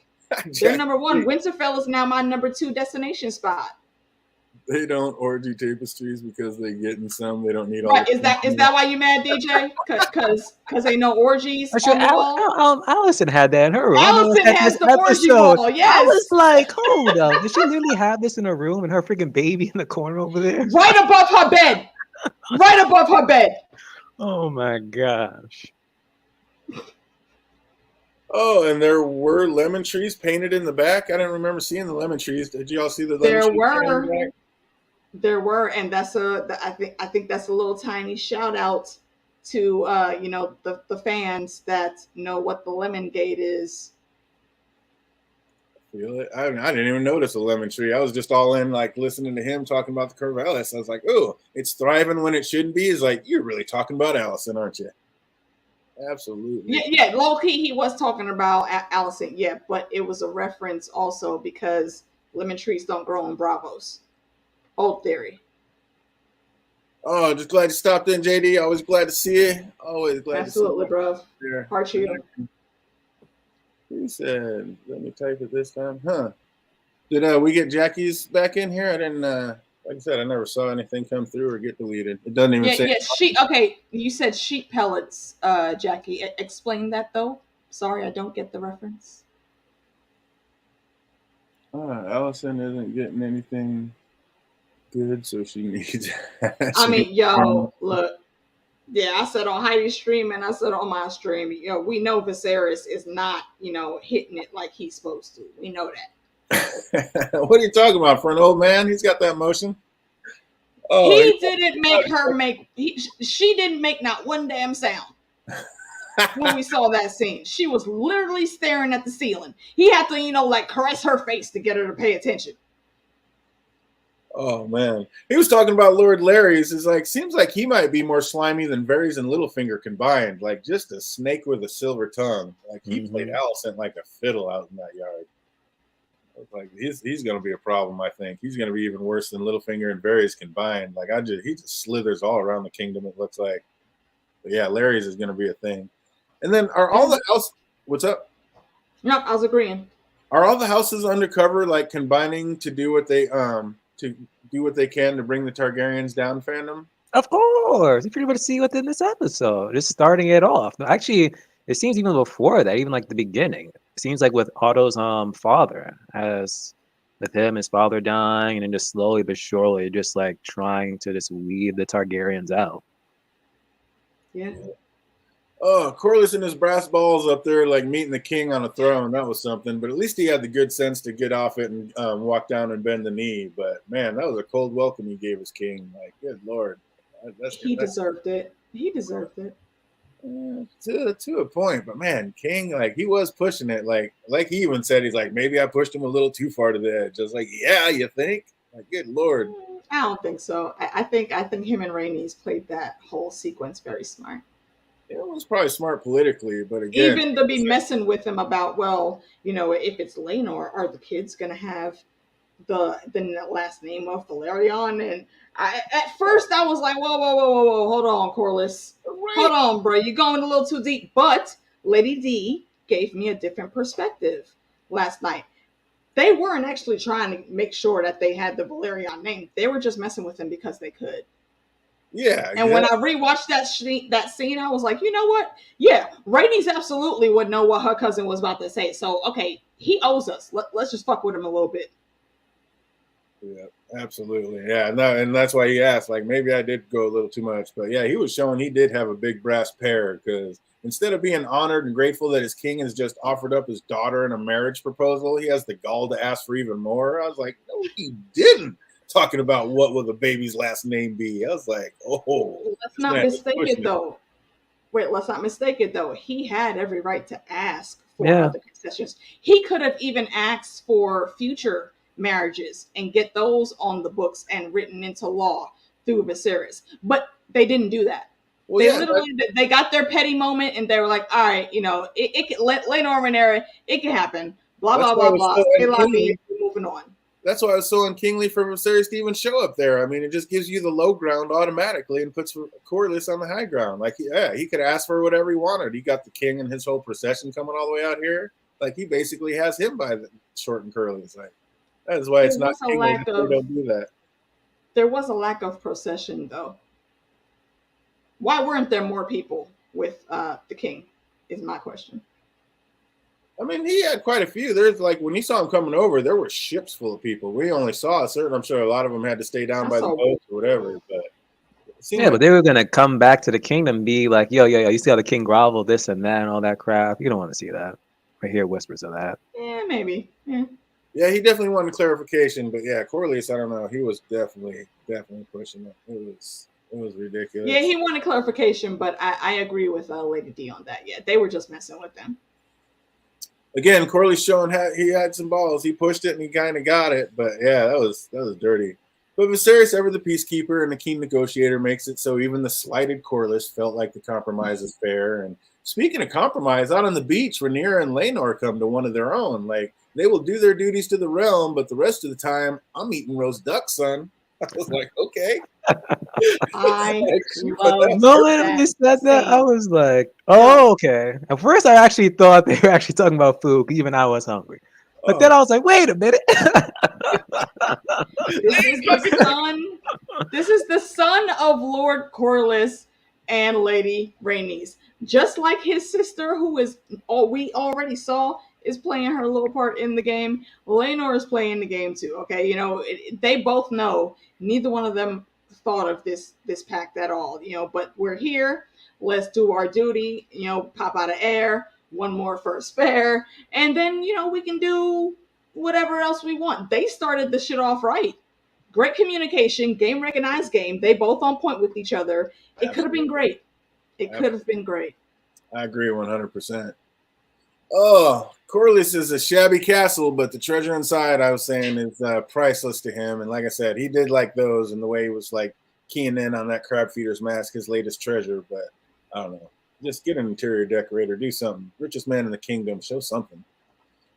They're number 1. Winterfell is now my number 2 destination spot. They don't orgy tapestries because they get in some. They don't need all. Is that why you mad, DJ? Because ain't no orgies on the wall? Allison had that in her room. Allison has the orgy wall. Yes. I was like, hold up, did she really have this in her room and her freaking baby in the corner over there? Right above her bed. Right above her bed. Oh my gosh. Oh, and there were lemon trees painted in the back. I didn't remember seeing the lemon trees. Did you all see the lemon trees? There were, and I think that's a little tiny shout out to the fans that know what the lemon gate is. Feel it? I didn't even notice a lemon tree. I was just all in, like, listening to him talking about the Corvallis. I was like, oh, it's thriving when it shouldn't be. He's like, you're really talking about Allison, aren't you? Absolutely. Yeah, low key he was talking about Allison, but it was a reference also because lemon trees don't grow in Bravos. Old theory. Oh, just glad you stopped in, JD. Always glad to see you. Always glad to see you. Absolutely, bro. Heart to you. He said, let me type it this time. Huh. Did we get Jackie's back in here? I didn't, like I said, I never saw anything come through or get deleted. It doesn't even say. Okay, you said sheep pellets, Jackie. Explain that, though. Sorry, I don't get the reference. Allison isn't getting anything good, so she needs. I mean, look. Yeah, I said on Heidi's stream and I said on my stream, we know Viserys is not, hitting it like he's supposed to. We know that. What are you talking about? For an old man, he's got that motion. Oh, he didn't make her make. She didn't make not one damn sound. when we saw that scene. She was literally staring at the ceiling. He had to, like caress her face to get her to pay attention. Oh man, he was talking about Lord Larry's. It's like seems like he might be more slimy than Varys and Littlefinger combined. Like just a snake with a silver tongue. Like he played Alicent like a fiddle out in that yard. Like he's gonna be a problem. I think he's gonna be even worse than Littlefinger and Varys combined. Like he just slithers all around the kingdom. It looks like. But yeah, Larry's is gonna be a thing. And then are all the house? What's up? No, I was agreeing. Are all the houses undercover, like combining to do what they can to bring the Targaryens down, fandom? Of course, if you're able to see within this episode, just starting it off. Actually, it seems even before that, even like the beginning. It seems like with Otto's father, as with him, his father dying, and then just slowly but surely, just like trying to just weed the Targaryens out. Yeah. Oh, Corlys and his brass balls up there, like meeting the king on a throne. That was something. But at least he had the good sense to get off it and walk down and bend the knee. But man, that was a cold welcome he gave his king. Like, good Lord. He deserved it. He deserved it. To a point. But man, King, like he was pushing it. Like he even said, he's like, maybe I pushed him a little too far to the edge. Just like, yeah, you think? Like, good Lord. I don't think so. I think him and Rhaenys played that whole sequence very smart. It was probably smart politically, but again, even to be messing with him about, well, if it's Laenor, are the kids gonna have the last name of Valerion? And at first I was like, whoa, hold on, Corlys, hold on, bro, you're going a little too deep. But Lady D gave me a different perspective last night. They weren't actually trying to make sure that they had the Valerion name. They were just messing with him because they could. Yeah. And when I rewatched that scene, I was like, you know what? Yeah, Rhaenys absolutely would know what her cousin was about to say. So, okay, he owes us. Let's just fuck with him a little bit. Yeah, absolutely. Yeah, and that's why he asked. Like, maybe I did go a little too much. But yeah, he was showing he did have a big brass pair because instead of being honored and grateful that his king has just offered up his daughter in a marriage proposal, he has the gall to ask for even more. I was like, no, he didn't. Talking about what will the baby's last name be. I was like, oh. Let's not mistake it, though. Wait, let's not mistake it, though. He had every right to ask for other concessions. He could have even asked for future marriages and get those on the books and written into law through Viserys. But they didn't do that. Well, they got their petty moment and they were like, all right, it can let Laenor and Rhaenyra, it can happen. Blah, blah, blah, blah. Moving on. That's why I was so unkingly for Viserys to even show up there. I mean, it just gives you the low ground automatically and puts Corlys on the high ground. Like, yeah, he could ask for whatever he wanted. He got the king and his whole procession coming all the way out here. Like, he basically has him by the short and curly. It's like, that is why it's not kingly. Don't do that. There was a lack of procession, though. Why weren't there more people with the king, is my question. I mean, he had quite a few. There's like when you saw him coming over, there were ships full of people. We only saw a certain. I'm sure a lot of them had to stay down by the boats or whatever. But but they were gonna come back to the kingdom, and be like, yo, you see how the king groveled, this and that, and all that crap. You don't want to see that. I hear whispers of that. Yeah, maybe. Yeah, he definitely wanted clarification, but yeah, Corlys, I don't know. He was definitely pushing it. It was ridiculous. Yeah, he wanted clarification, but I agree with Lady D on that. Yeah, they were just messing with them. Again, Corlys showing he had some balls. He pushed it and he kind of got it, but yeah, that was dirty. But Viserys, ever the peacekeeper and the keen negotiator, makes it so even the slighted Corlys felt like the compromise is fair. And speaking of compromise, out on the beach, Rhaenyra and Laenor come to one of their own. Like, they will do their duties to the realm, but the rest of the time, I'm eating roast duck, son. I was like, okay. The moment you said that, I was like, oh, okay. At first, I actually thought they were actually talking about food. Even I was hungry. But then I was like, wait a minute. This is the son of Lord Corlys and Lady Rhaenys. Just like his sister, who is we already saw is playing her little part in the game. Laenor is playing the game too. Okay, they both know neither one of them thought of this pact at all. But we're here. Let's do our duty. Pop out of air. One more for a spare, and then we can do whatever else we want. They started the shit off right. Great communication, game recognized game. They both on point with each other. It could have been great. It could have been great. I agree 100%. Oh, Corliss is a shabby castle, but the treasure inside, I was saying, is priceless to him. And like I said, he did like those, and the way he was like keying in on that crab feeder's mask, his latest treasure. But I don't know. Just get an interior decorator, do something. Richest man in the kingdom, show something.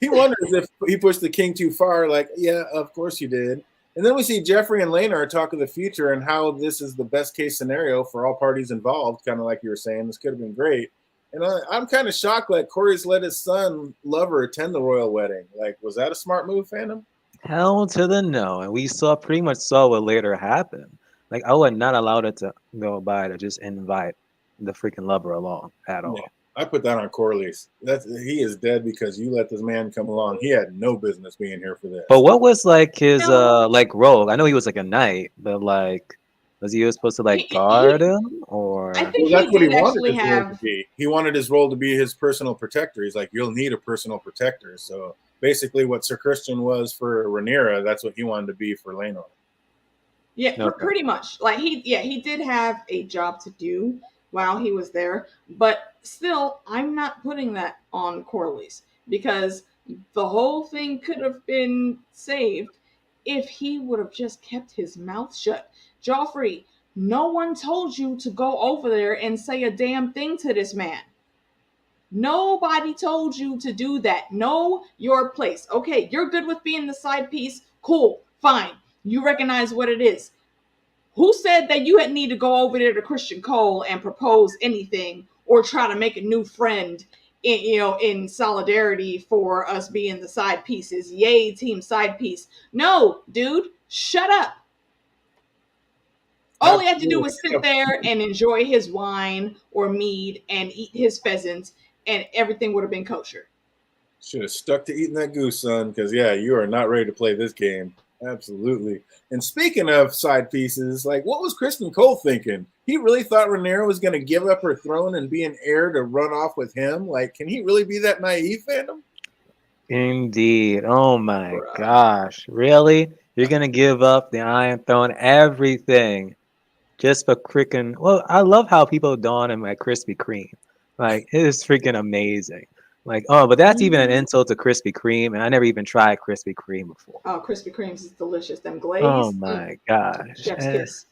He wonders if he pushed the king too far. Like, yeah, of course you did. And then we see Jeffrey and Laenar talk of the future and how this is the best case scenario for all parties involved. Kind of like you were saying, this could have been great. And I'm kind of shocked. Like Corey's let his son love her attend the royal wedding. Like, was that a smart move, Phantom? Hell to the no. And we pretty much saw what later happened. Like, I would not allow it to go by to just invite the freaking lover along at all. Yeah, I put that on Corley's. He is dead because you let this man come along. He had no business being here for this. But what was like his No. like role? I know he was like a knight, but like was he supposed to like guard him or I think Well, that's he what he did wanted actually his role to have. be. He wanted his role to be his personal protector. He's like, you'll need a personal protector. So basically, what Sir Christian was for Rhaenyra, that's what he wanted to be for Laenor. Yeah, okay. pretty much. Like he did have a job to do while he was there, but still, I'm not putting that on Corlys because the whole thing could have been saved if he would have just kept his mouth shut. Joffrey, no one told you to go over there and say a damn thing to this man. Nobody told you to do that. Know your place. Okay, you're good with being the side piece. Cool, fine. You recognize what it is. Who said that you had need to go over there to Christian Cole and propose anything or try to make a new friend in solidarity for us being the side pieces? Yay, team side piece. No, dude, shut up. All he had to do was sit there and enjoy his wine or mead and eat his pheasants, and everything would have been kosher. Should have stuck to eating that goose, son, because, yeah, you are not ready to play this game. Absolutely. And speaking of side pieces, like, what was Kristen Cole thinking? He really thought Rhaenyra was going to give up her throne and be an heir to run off with him? Like, can he really be that naive, Phantom? Indeed. Oh my gosh. Really? You're gonna give up the Iron Throne, everything, just for freaking well, I love how people don him at Krispy Kreme. Like it is freaking amazing. Like, oh, but that's even an insult to Krispy Kreme, and I never even tried Krispy Kreme before. Oh, Krispy Kremes is delicious. Them Oh glaze, my gosh. chef's kiss.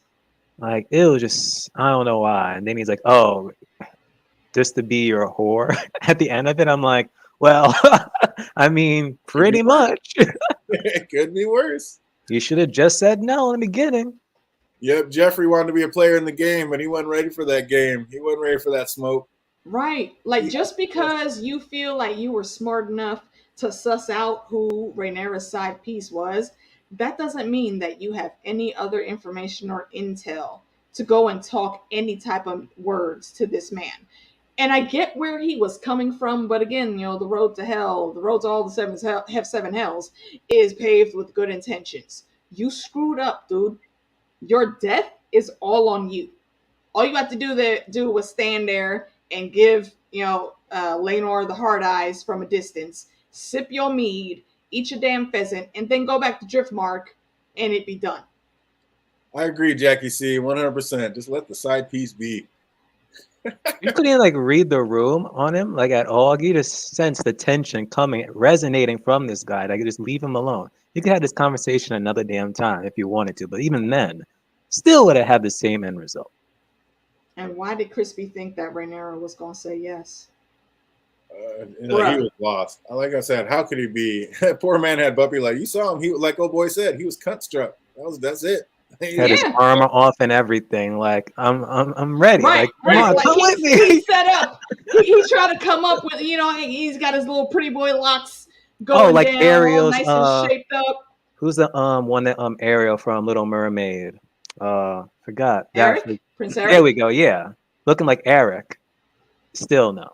Like it was just I don't know why. And then he's like, oh, just to be your whore at the end of it. I'm like, well, I mean, pretty much. It could be worse. You should have just said no in the beginning. Yep, Jeffrey wanted to be a player in the game, but he wasn't ready for that game. He wasn't ready for that smoke. Right. Like just because you feel like you were smart enough to suss out who Rhaenyra's side piece was, that doesn't mean that you have any other information or intel to go and talk any type of words to this man. And I get where he was coming from, but again, the road to hell, the road to all the seven hells is paved with good intentions. You screwed up, dude. Your death is all on you. All you have to do was stand there and give Laenor the hard eyes from a distance, sip your mead, eat your damn pheasant, and then go back to Driftmark, and it'd be done. I agree, Jackie C. 100%. Just let the side piece be. You couldn't like read the room on him like at all. You just sense the tension coming, resonating from this guy. Like just leave him alone. You could have this conversation another damn time if you wanted to, but even then, still would have had the same end result. And why did Crispy think that Rhaenyra was going to say yes? He was lost. Like I said, how could he be? Poor man had Buppy. Like you saw him. He like old boy said, he was cunt struck. That's it. Had his armor off and everything. Like I'm ready. Right, like come on, come with me. He's set up. He's trying to come up with he's got his little pretty boy locks going like down, Ariel's, all nice and shaped up. Who's the one that Ariel from Little Mermaid? Forgot. Eric? Prince Eric? There we go. Yeah, looking like Eric. Still no.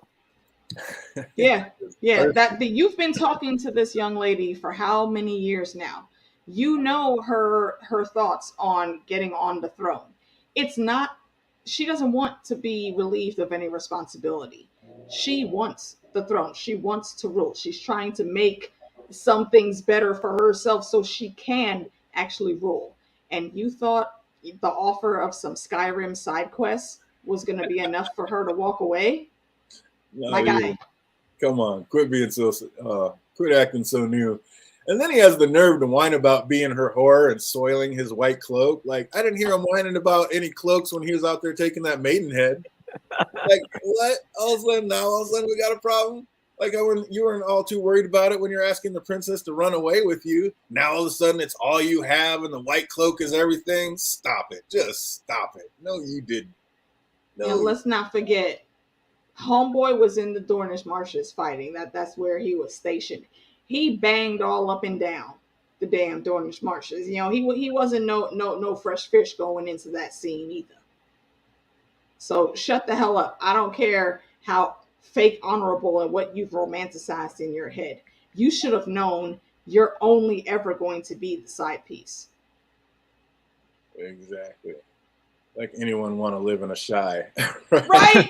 Yeah. That you've been talking to this young lady for how many years now? You know her thoughts on getting on the throne. It's not. She doesn't want to be relieved of any responsibility. She wants the throne. She wants to rule. She's trying to make some things better for herself so she can actually rule. And you thought the offer of some Skyrim side quests was going to be enough for her to walk away? No, My guy. come on, quit quit acting so new. And then he has the nerve to whine about being her whore and soiling his white cloak. Like, I didn't hear him whining about any cloaks when he was out there taking that maidenhead. Like, what? All of a sudden we got a problem? Like, you weren't all too worried about it when you're asking the princess to run away with you. Now all of a sudden it's all you have and the white cloak is everything. Stop it. Just stop it. No, you didn't. No. And let's not forget, Homeboy was in the Dornish marshes fighting. That's where he was stationed. He banged all up and down the damn Dornish marshes. You know, he wasn't no fresh fish going into that scene either. So shut the hell up. I don't care how fake honorable and what you've romanticized in your head. You should have known you're only ever going to be the side piece. Exactly. Like anyone want to live in a shy. Right?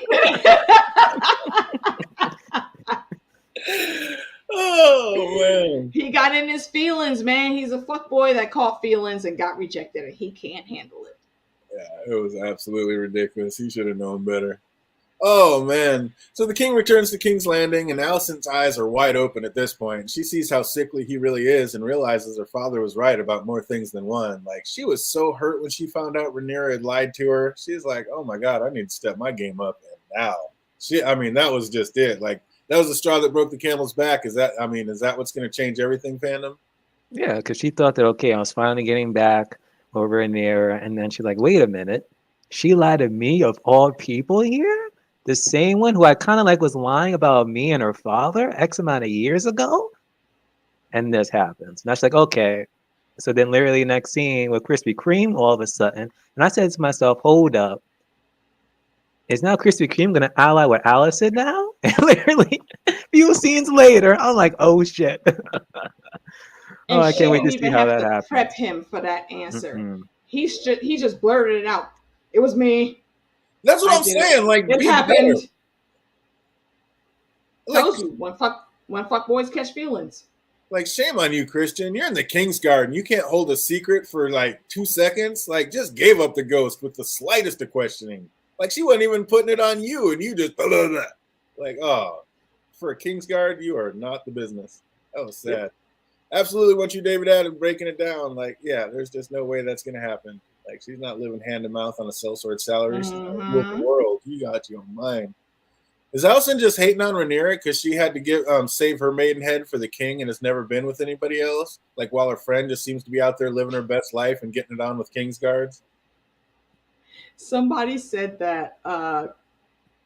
Oh, man. He got in his feelings, man. He's a fuckboy that caught feelings and got rejected, and he can't handle it. Yeah, it was absolutely ridiculous. He should have known better. Oh, man. So the king returns to King's Landing, and Alicent's eyes are wide open at this point. She sees how sickly he really is and realizes her father was right about more things than one. Like, she was so hurt when she found out Rhaenyra had lied to her. She's like, oh, my God, I need to step my game up. And now, that was just it. Like, that was the straw that broke the camel's back. Is that what's going to change everything, fandom? Yeah, because she thought that, okay, I was finally getting back over in there. And then she's like, wait a minute. She lied to me of all people here? The same one who I kind of like was lying about me and her father X amount of years ago? And this happens. And I was like, okay. So then literally next scene with Krispy Kreme all of a sudden. And I said to myself, hold up. Is now Krispy Kreme going to ally with Alicent now? And literally a few scenes later, I'm like, oh shit. And I she can't wait didn't to see even how have that to happens. prep him for that answer. Mm-mm. He just blurted it out. It was me. That's what I I'm did saying. it. Like, It be happened. better. Like, Tells you when fuck boys catch feelings. like, shame on you, Christian. You're in the King's Guard and you can't hold a secret for like 2 seconds. Like, just gave up the ghost with the slightest of questioning. Like, she wasn't even putting it on you, and you just blah, blah, blah. Like, oh, for a King's Guard, you are not the business. That was sad. Yep. Absolutely want you, David Adams, breaking it down. Like, yeah, there's just no way that's gonna happen. Like, she's not living hand to mouth on a sellsword salary. She's gonna rule the world. You got your mind. Is Alicent just hating on Rhaenyra because she had to save her maidenhead for the king and has never been with anybody else? Like, while her friend just seems to be out there living her best life and getting it on with King's Guards? Somebody said that about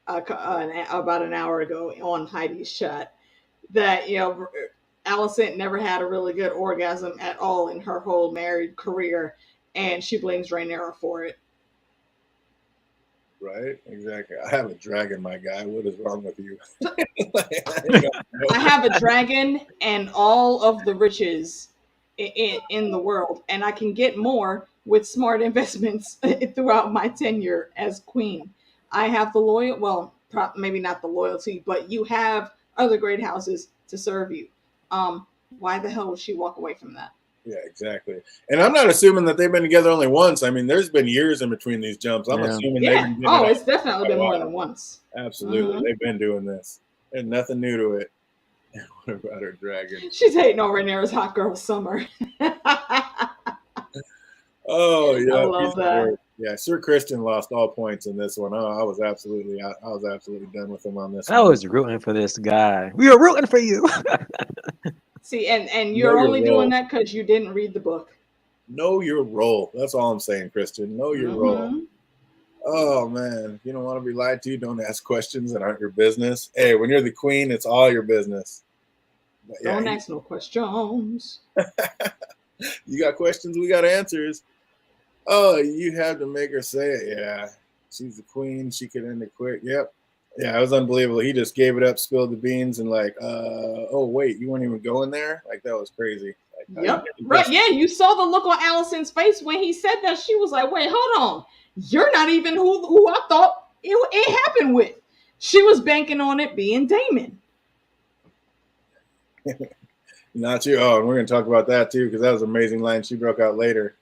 an hour ago on Heidi's chat that, you know, Alicent never had a really good orgasm at all in her whole married career, and she blames Rhaenyra for it. Right? Exactly. I have a dragon, my guy. What is wrong with you? I have a dragon and all of the riches in the world, and I can get more with smart investments throughout my tenure as queen. I have the maybe not the loyalty, but you have other great houses to serve you. Why the hell would she walk away from that? Yeah, exactly. And I'm not assuming that they've been together only once. I mean, there's been years in between these jumps. I'm assuming they've been it's definitely been more than once. Absolutely. They've been doing this. There's nothing new to it. What about her dragon? She's hating on Rhaenyra's hot girl summer. Oh, yeah. I love that. Yeah, Sir Christian lost all points in this one. Oh, I was absolutely done with him on this one. I was rooting for this guy. We were rooting for you. See, and you're only doing that because you didn't read the book. Know your role. That's all I'm saying, Christian. Know your role. Oh, man. If you don't want to be lied to, don't ask questions that aren't your business. Hey, when you're the queen, it's all your business. Don't ask no questions. You got questions, we got answers. Oh, you had to make her say it. Yeah, she's the queen. She could end it quick. Yep. Yeah, it was unbelievable. He just gave it up, spilled the beans, and like, oh, wait, you weren't even going there? Like, that was crazy. Like, yep. Right, yeah, you saw the look on Alicent's face when he said that. She was like, wait, hold on. You're not even who I thought it happened with. She was banking on it being Daemon. Not you. Oh, and we're going to talk about that, too, because that was an amazing line she broke out later.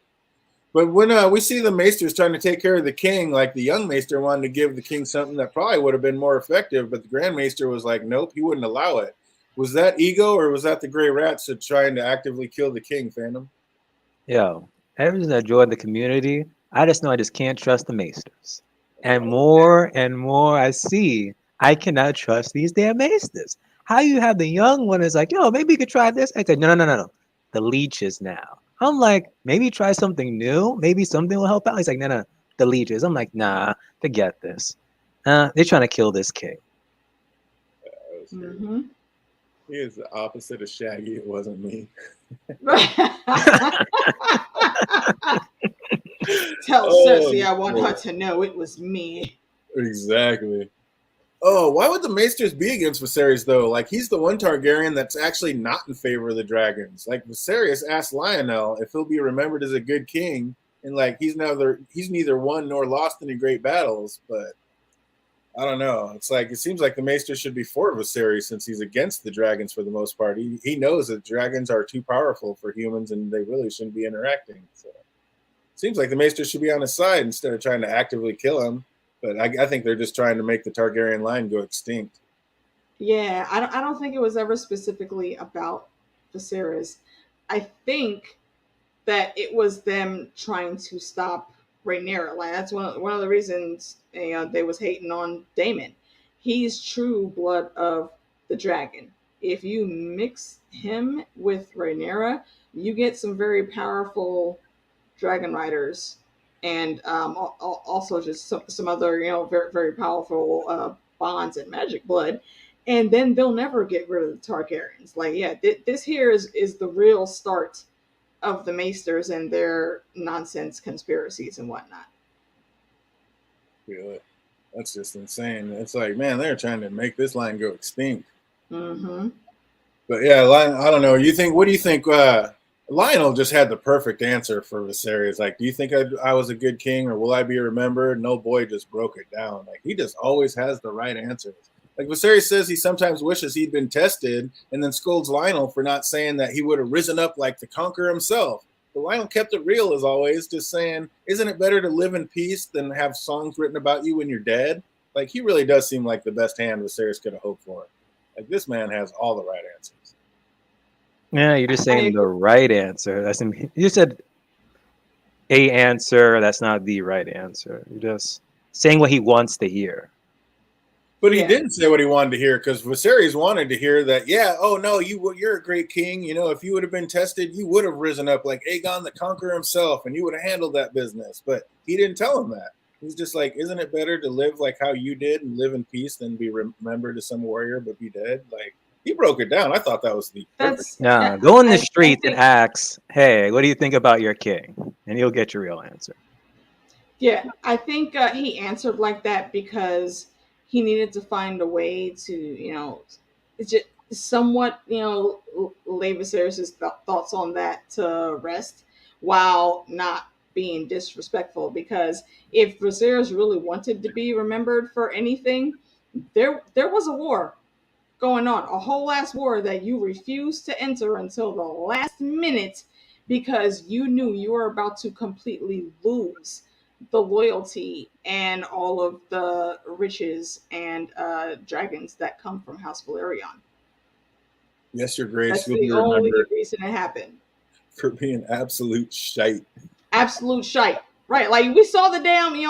But when we see the maesters trying to take care of the king, like the young maester wanted to give the king something that probably would have been more effective, but the grand maester was like, nope, he wouldn't allow it. Was that ego, or was that the gray rats trying to actively kill the king, Phantom? Yo, ever since I joined the community, I just know I just can't trust the maesters. And more I see, I cannot trust these damn maesters. How you have the young one is like, yo, maybe you could try this. I said, no. The leeches now. I'm like, maybe try something new. Maybe something will help out. He's like, no. The leeches. I'm like, nah, forget this. They're trying to kill this king. Mm-hmm. He is the opposite of Shaggy. It wasn't me. Tell Oh, Cersei I want her to know it was me. Exactly. Oh, why would the Maesters be against Viserys though? Like he's the one Targaryen that's actually not in favor of the dragons. Like Viserys asked Lionel if he'll be remembered as a good king, and like he's neither won nor lost any great battles. But I don't know. It's like it seems like the Maesters should be for Viserys since he's against the dragons for the most part. He knows that dragons are too powerful for humans and they really shouldn't be interacting. So it seems like the Maesters should be on his side instead of trying to actively kill him. But I think they're just trying to make the Targaryen line go extinct. Yeah, I don't think it was ever specifically about Viserys. I think that it was them trying to stop Rhaenyra. Like that's one of the reasons they was hating on Daemon. He's true blood of the dragon. If you mix him with Rhaenyra, you get some very powerful dragon riders, and also just some other very very powerful bonds and magic blood. And then they'll never get rid of the Targaryens. Like yeah, this here is the real start of the Maesters and their nonsense conspiracies and whatnot. Really? That's just insane. It's like, man, they're trying to make this line go extinct. Mm-hmm. But yeah, I don't know. What do you think? Lionel just had the perfect answer for Viserys. Like, do you think I was a good king, or will I be remembered? No boy just broke it down. Like, he just always has the right answers. Like Viserys says, he sometimes wishes he'd been tested, and then scolds Lionel for not saying that he would have risen up like the conqueror himself. But Lionel kept it real as always, just saying, "Isn't it better to live in peace than have songs written about you when you're dead?" Like, he really does seem like the best hand Viserys could have hoped for. Like, this man has all the right answers. Yeah, you're just saying the right answer. You said a answer. That's not the right answer. You're just saying what he wants to hear. But he didn't say what he wanted to hear because Viserys wanted to hear that, yeah, oh no, you're a great king. You know, if you would have been tested, you would have risen up like Aegon the Conqueror himself and you would have handled that business. But he didn't tell him that. He's just like, isn't it better to live like how you did and live in peace than be remembered as some warrior but be dead? Like, he broke it down. I thought that was the perfect. Yeah, go in the streets and ask, hey, what do you think about your king? And you'll get your real answer. Yeah, I think he answered like that because he needed to find a way to, it's just somewhat, lay Viserys' thoughts on that to rest while not being disrespectful. Because if Viserys really wanted to be remembered for anything, there was a war going on, a whole ass war that you refused to enter until the last minute because you knew you were about to completely lose the loyalty and all of the riches and dragons that come from House Valerion. Yes, Your Grace. That's the only reason it happened. For being absolute shite. Absolute shite. Right, like we saw the damn, he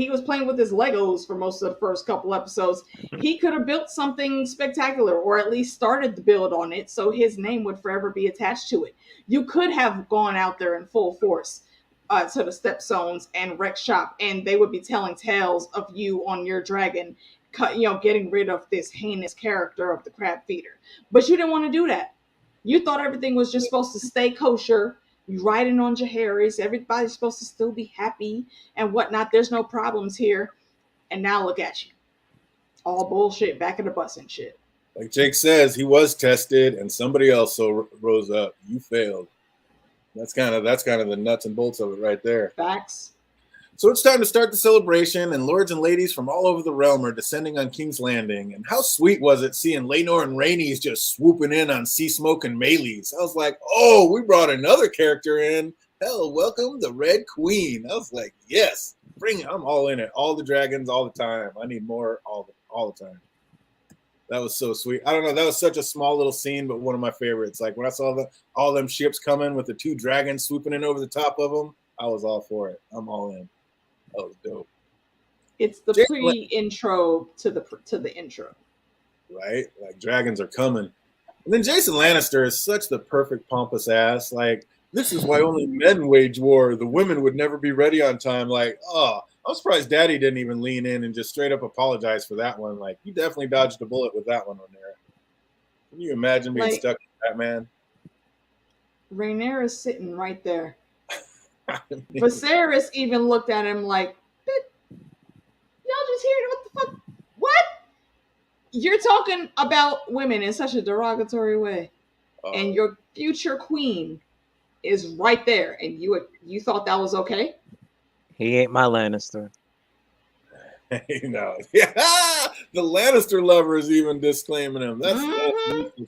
was playing with his Legos for most of the first couple episodes. He could have built something spectacular, or at least started the build on it, so his name would forever be attached to it. You could have gone out there in full force to the Stepstones and wreck shop, and they would be telling tales of you on your dragon, getting rid of this heinous character of the crab feeder. But you didn't want to do that. You thought everything was just supposed to stay kosher. You riding on Jaehaerys, everybody's supposed to still be happy and whatnot. There's no problems here. And now look at you. All bullshit, back of the bus and shit. Like Jake says, he was tested and somebody else rose up. You failed. That's kind of the nuts and bolts of it right there. Facts. So it's time to start the celebration, and lords and ladies from all over the realm are descending on King's Landing. And how sweet was it seeing Laenor and Rhaenys just swooping in on Sea Smoke and Meleys? I was like, oh, we brought another character in hell, welcome the Red Queen. I was like, yes, bring it. I'm all in it. All the dragons, all the time. I need more all the time. That was so sweet. I don't know. That was such a small little scene, but one of my favorites. Like when I saw all them ships coming with the two dragons swooping in over the top of them, I was all for it. I'm all in. That was dope. It's the pre-intro to the intro. Right? Like dragons are coming. And then Jason Lannister is such the perfect pompous ass. Like, this is why only men wage war. The women would never be ready on time. Like, oh, I'm surprised Daddy didn't even lean in and just straight up apologize for that one. Like, you definitely dodged a bullet with that one on there. Can you imagine being stuck with that man? Rhaenyra is sitting right there. Viserys even looked at him like, y'all just hearing what the fuck? What? You're talking about women in such a derogatory way. And your future queen is right there. And you thought that was okay? He ain't my Lannister. You know, yeah, the Lannister lovers even disclaiming him. That's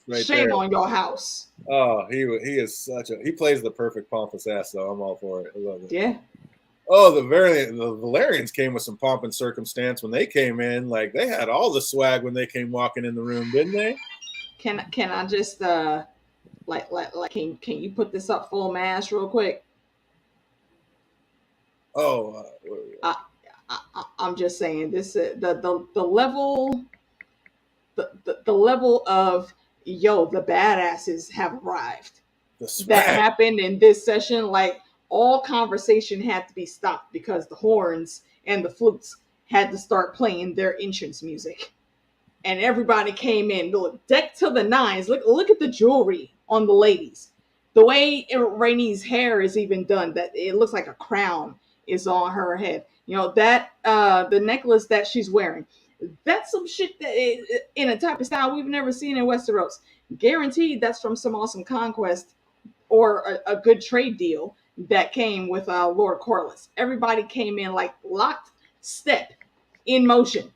right shame there. on your house. Oh, he is he plays the perfect pompous ass. So I'm all for it. I love it. Yeah. Oh, the Valerians came with some pomp and circumstance when they came in. Like they had all the swag when they came walking in the room, didn't they? Can I just can you put this up full mass real quick? Oh, I'm just saying this the level the level of the badasses have arrived. That happened in this session. Like all conversation had to be stopped because the horns and the flutes had to start playing their entrance music, and everybody came in. Look, decked to the nines. Look at the jewelry on the ladies. The way Rhaenys' hair is even done, that it looks like a crown is on her head. You know that the necklace that she's wearing. That's some shit that in a type of style we've never seen in Westeros. Guaranteed that's from some awesome conquest or a good trade deal that came with Lord Corlys. Everybody came in like locked step in motion.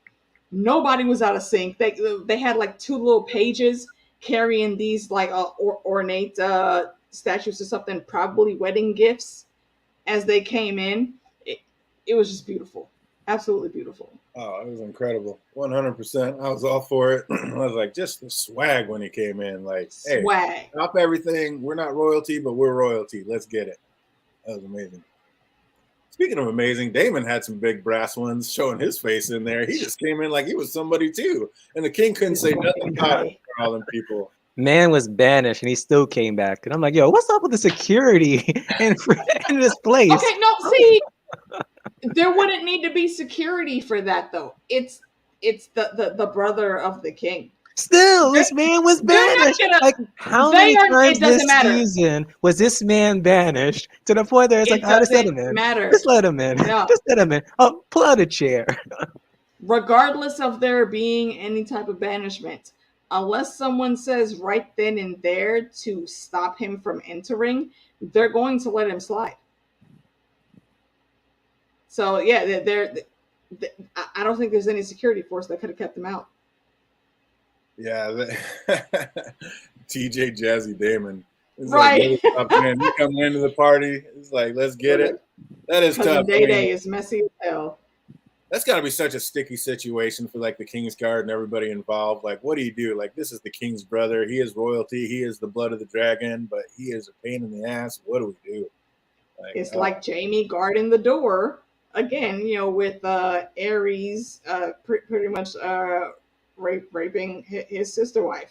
Nobody was out of sync. They had like two little pages carrying these like ornate statues or something, probably wedding gifts as they came in. It was just beautiful. Absolutely beautiful. Oh, it was incredible. 100%. I was all for it. I was like, just the swag when he came in. Like, hey, swag. Stop everything. We're not royalty, but we're royalty. Let's get it. That was amazing. Speaking of amazing, Daemon had some big brass ones showing his face in there. He just came in like he was somebody too. And the king couldn't say nothing about it for all them people. Man was banished and he still came back. And I'm like, yo, what's up with the security in this place? Okay, no, see, there wouldn't need to be security for that though. It's the brother of the king. Still, this man was banished. Like, how many times this season was this man banished to the point that it's like, just let him in. Just let him in. No. Just let him in. Oh, pull out a chair. Regardless of there being any type of banishment, unless someone says right then and there to stop him from entering, they're going to let him slide. So yeah, I don't think there's any security force that could have kept him out. Yeah, TJ Jazzy Daemon. It's right. Like, man, you come into the party. It's like, let's get it. That is tough. Day is messy as hell. That's got to be such a sticky situation for like the King's Guard and everybody involved. Like, what do you do? Like, this is the King's brother. He is royalty. He is the blood of the dragon, but he is a pain in the ass. What do we do? Like, it's like Jaime guarding the door again. With Ares, pretty much. Raping his sister wife.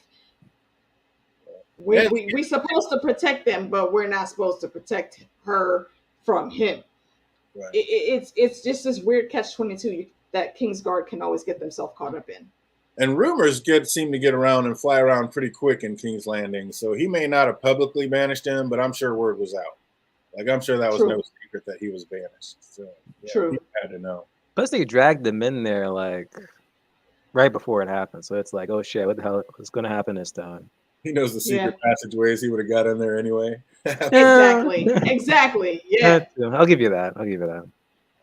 We supposed to protect them, but we're not supposed to protect her from him. Right. It's just this weird catch-22 that Kingsguard can always get themselves caught up in. And rumors seem to get around and fly around pretty quick in King's Landing. So he may not have publicly banished him, but I'm sure word was out. Like I'm sure that was no secret that he was banished. So yeah, True. He had to know. Plus they dragged them in there like right before it happened. So it's like, oh shit, what the hell is going to happen this time? He knows the secret passageways. He would have got in there anyway. Exactly. Yeah. I'll give you that.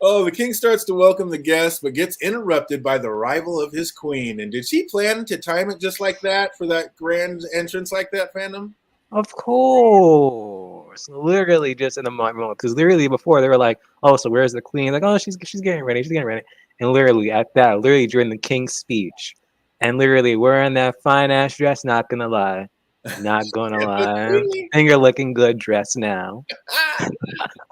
Oh, the king starts to welcome the guests, but gets interrupted by the arrival of his queen. And did she plan to time it just like that for that grand entrance like that, fandom? Of course. Literally just in the moment. Because literally before they were like, oh, so where's the queen? Like, oh, she's getting ready. She's getting ready. And literally at that, literally during the king's speech, and literally wearing that fine ass dress, not gonna lie. Not gonna lie. And you're looking good dressed now.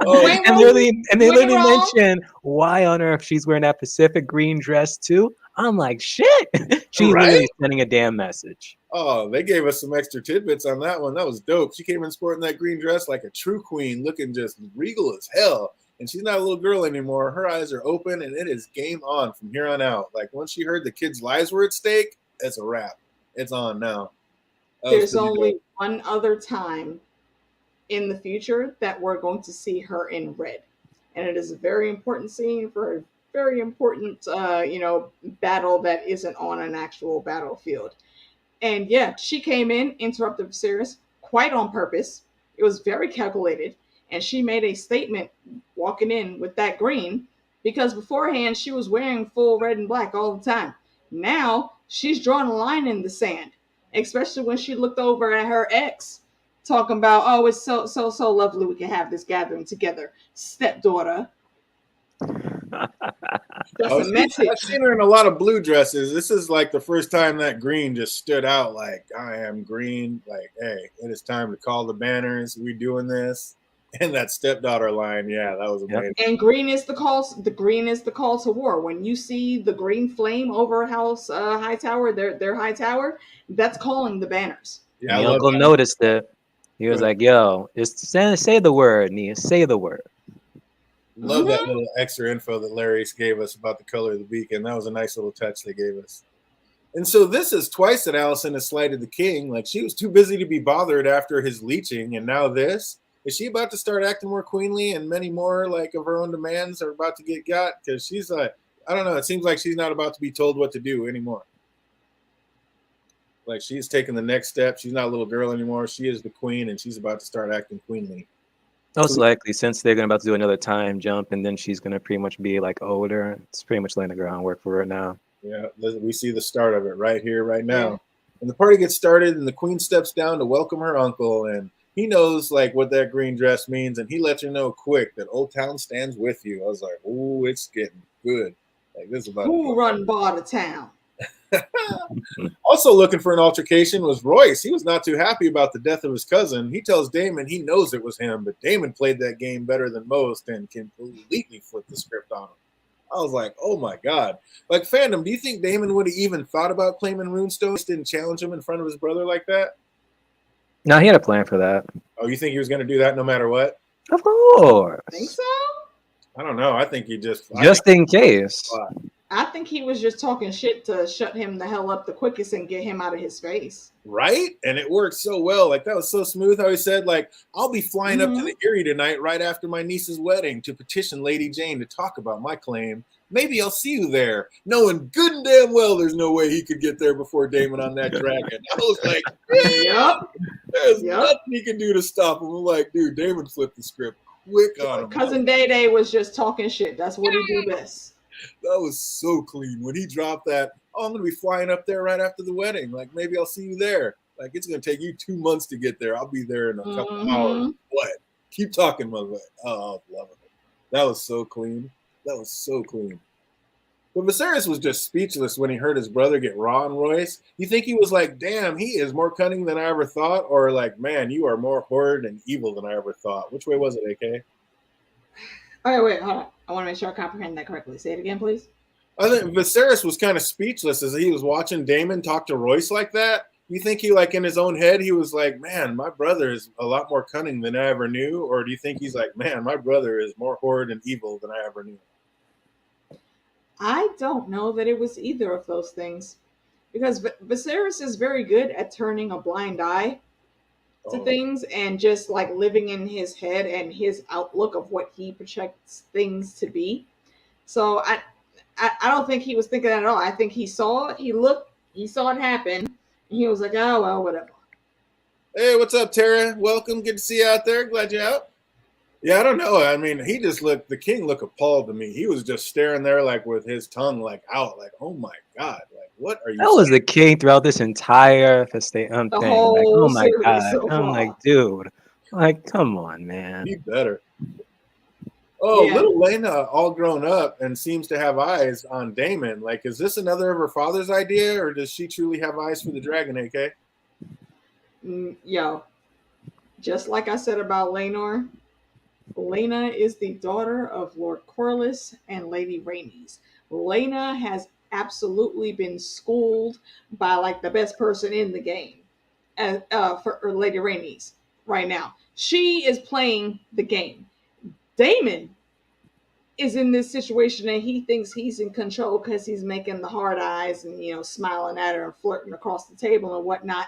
Oh, You ain't And wrong. literally, and they You ain't literally wrong. mention why on earth she's wearing that Pacific green dress too. I'm like, shit. She's right? literally sending a damn message. Oh, they gave us some extra tidbits on that one. That was dope. She came in sporting that green dress like a true queen, looking just regal as hell. And she's not a little girl anymore. Her eyes are open, and it is game on from here on out. Like once she heard the kids' lives were at stake, it's a wrap. It's on now. That was There's pretty only dope. one other time in the future that we're going to see her in red, and it is a very important scene for a very important, battle that isn't on an actual battlefield. And yeah, she came in, interrupted Viserys quite on purpose. It was very calculated. And she made a statement walking in with that green because beforehand she was wearing full red and black all the time. Now she's drawing a line in the sand, especially when she looked over at her ex, talking about, oh, it's so lovely we can have this gathering together, stepdaughter. That's a I've message. seen her in a lot of blue dresses. This is like the first time that green just stood out. Like I am green. Like, hey, it is time to call the banners. We doing this. And that stepdaughter line, yeah, that was Yep. amazing. And green is the call. The green is the call to war. When you see the green flame over House High Tower, their High Tower, that's calling the banners. Yeah, And I the love uncle that. noticed it. He was like, yo, just say the word, Nia. Say the word. Love that Mm-hmm. little extra info that Larry gave us about the color of the beacon. That was a nice little touch they gave us. And so this is twice that Allison has slighted the king. Like she was too busy to be bothered after his leeching, and now this. Is she about to start acting more queenly and many more like of her own demands are about to get got? Because she's like, I don't know. It seems like she's not about to be told what to do anymore. Like she's taking the next step. She's not a little girl anymore. She is the queen, and she's about to start acting queenly. So Most likely, since they're about to do another time jump, and then she's gonna pretty much be like older. It's pretty much laying the groundwork for it now. yeah, we see the start of it right here, right Yeah. now. And the party gets started, and the queen steps down to welcome her uncle, and he knows like what that green dress means, and he lets her know quick that Old Town stands with you. I was like, "Ooh, it's getting good. Like this is about to Who run bar to town? be." Also looking for an altercation was Royce. He was not too happy about the death of his cousin. He tells Damon he knows it was him, but Damon played that game better than most and completely flipped the script on him. I was like, oh my God. Like, fandom, do you think Damon would have even thought about claiming Runestone? He didn't challenge him in front of his brother like that? No, he had a plan for that. Oh, you think he was going to do that no matter what? Of Think course. so? I don't know. I think he Just in case. I think he was just talking shit to shut him the hell up the quickest and get him out of his face. right? And it worked so well. Like, that was so smooth how he said, like, I'll be flying up to Mm-hmm. the Erie tonight right after my niece's wedding to petition Lady Jane to talk about my claim. Maybe I'll see you there, knowing good and damn well there's no way he could get there before Damon on that dragon. I was like, Yep. there's Yep. nothing he can do to stop him. I'm like, dude, Damon flipped the script quick on him. Cousin Day Day was just talking shit. That's what he do best. That was so clean. When he dropped that, oh, I'm going to be flying up there right after the wedding. Like, maybe I'll see you there. Like, it's going to take you 2 months to get there. I'll be there in a couple hours. What? Keep talking, mother. Oh, I was loving it. That was so clean. That was so clean. But Viserys was just speechless when he heard his brother get raw on Royce. You think he was like, damn, he is more cunning than I ever thought? Or like, man, you are more horrid and evil than I ever thought? Which way was it, AK? All right, wait, hold on. I want to make sure I comprehend that correctly. Say it again, please. I think Viserys was kind of speechless as he was watching Damon talk to Royce like that. You think he, like, in his own head, he was like, man, my brother is a lot more cunning than I ever knew? Or do you think he's like, man, my brother is more horrid and evil than I ever knew? I don't know that it was either of those things. Because Viserys is very good at turning a blind eye to things and just like living in his head and his outlook of what he projects things to be. So I don't think he was thinking that at all. I think he saw it, he saw it happen, and he was like, oh well, whatever. Hey, what's up, Tara? Welcome. Good to see you out there. Glad you're out. Yeah, I don't know. I mean, the king looked appalled to me. He was just staring there like with his tongue like out, like, oh my God, like what are you That was saying? the king throughout this entire The thing. Like, oh whole my series God. so I'm like, far. dude. Like, come on, man. Be better. Oh, Yeah. little Lena all grown up and seems to have eyes on Damon. Like, is this another of her father's idea, or does she truly have eyes for the dragon, AK? Yo, just like I said about Laenor, Lena is the daughter of Lord Corlys and Lady Rhaenys. Lena has absolutely been schooled by like the best person in the game, for Lady Rhaenys right now. She is playing the game. Damon is in this situation and he thinks he's in control because he's making the hard eyes and smiling at her and flirting across the table and whatnot.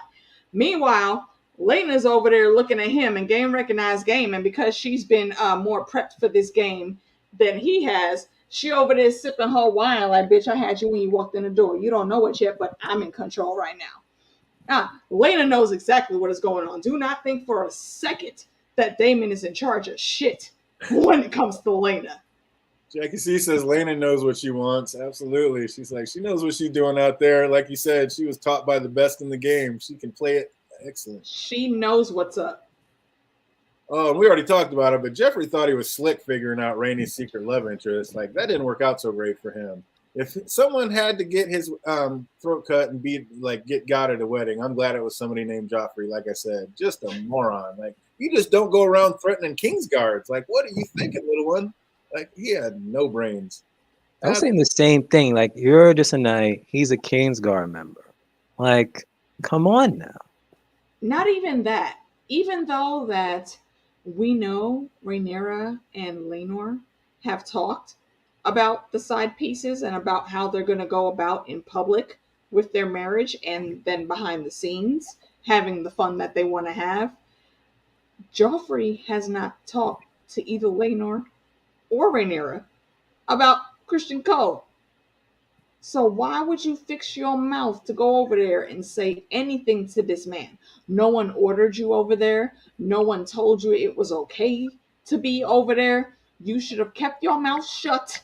Meanwhile, Lena's over there looking at him and game recognized game, and because she's been more prepped for this game than he has, she over there sipping her wine like, bitch, I had you when you walked in the door. You don't know it yet, but I'm in control right now. Lena knows exactly what is going on. Do not think for a second that Damon is in charge of shit when it comes to Lena. Jackie C says Lena knows what she wants. Absolutely. She's like, she knows what she's doing out there. Like you said, she was taught by the best in the game. She can play it excellent. She knows what's up. Oh, and we already talked about it, but Jeffrey thought he was slick figuring out Rainey's secret love interest. Like, that didn't work out so great for him. If someone had to get his throat cut and get got at a wedding, I'm glad it was somebody named Joffrey. Like I said, just a moron. Like, you just don't go around threatening Kingsguards. Like, what are you thinking, little one? Like, he had no brains. I was saying the same thing. Like, you're just a knight. He's a Kingsguard member. Like, come on now. Not even that. Even though that we know Rhaenyra and Laenor have talked about the side pieces and about how they're going to go about in public with their marriage and then behind the scenes having the fun that they want to have, Joffrey has not talked to either Laenor or Rhaenyra about Christian Cole. So why would you fix your mouth to go over there and say anything to this man? No one ordered you over there. No one told you it was okay to be over there. You should have kept your mouth shut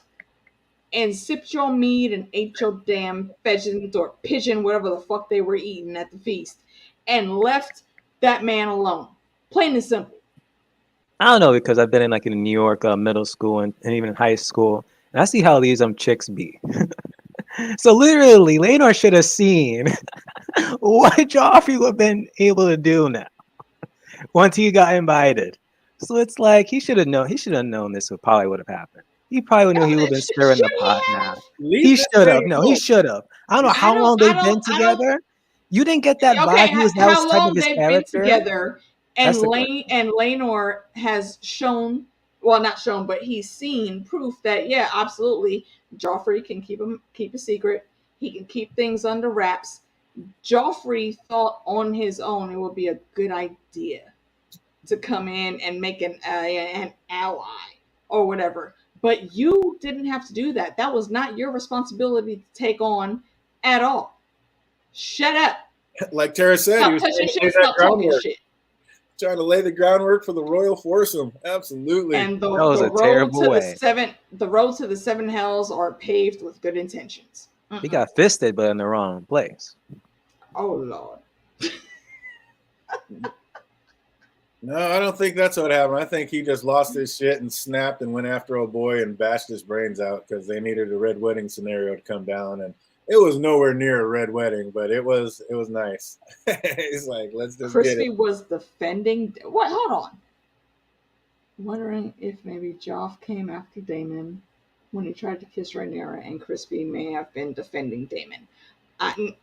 and sipped your mead and ate your damn pheasant or pigeon, whatever the fuck they were eating at the feast, and left that man alone. Plain and simple. I don't know, because I've been in like in New York middle school and even in high school, and I see how these chicks be. So literally, Laenor should have seen what Joffrey would have been able to do now once he got invited. So it's like he should have known. He should have known this would probably would have happened. He probably knew he would have been stirring the pot now. He should have. No, he should have. I don't know how long they've been together. You didn't get that vibe. Okay, That was how type long of his they've character. been together, and That's the question. Laenor has shown, well, not shown, but he's seen proof that yeah, absolutely, Joffrey can keep a secret. He can keep things under wraps. Joffrey thought on his own it would be a good idea to come in and make an ally or whatever. But you didn't have to do that. That was not your responsibility to take on at all. Shut up. Like Tara said, he was Touching trying to lay shit. that Stop talking groundwork. shit. Trying to lay the groundwork for the royal foursome. Absolutely. And the That was a road terrible to way. the road to the seven hells are paved with good intentions. He got fisted, but in the wrong place. Oh Lord. No, I don't think that's what happened. I think he just lost his shit and snapped and went after old boy and bashed his brains out because they needed a red wedding scenario to come down, and it was nowhere near a red wedding, but it was nice. He's like, let's just get Crispy it. was defending. What? Hold on. Wondering if maybe Joff came after Damon when he tried to kiss Rhaenyra, and Crispy may have been defending Damon.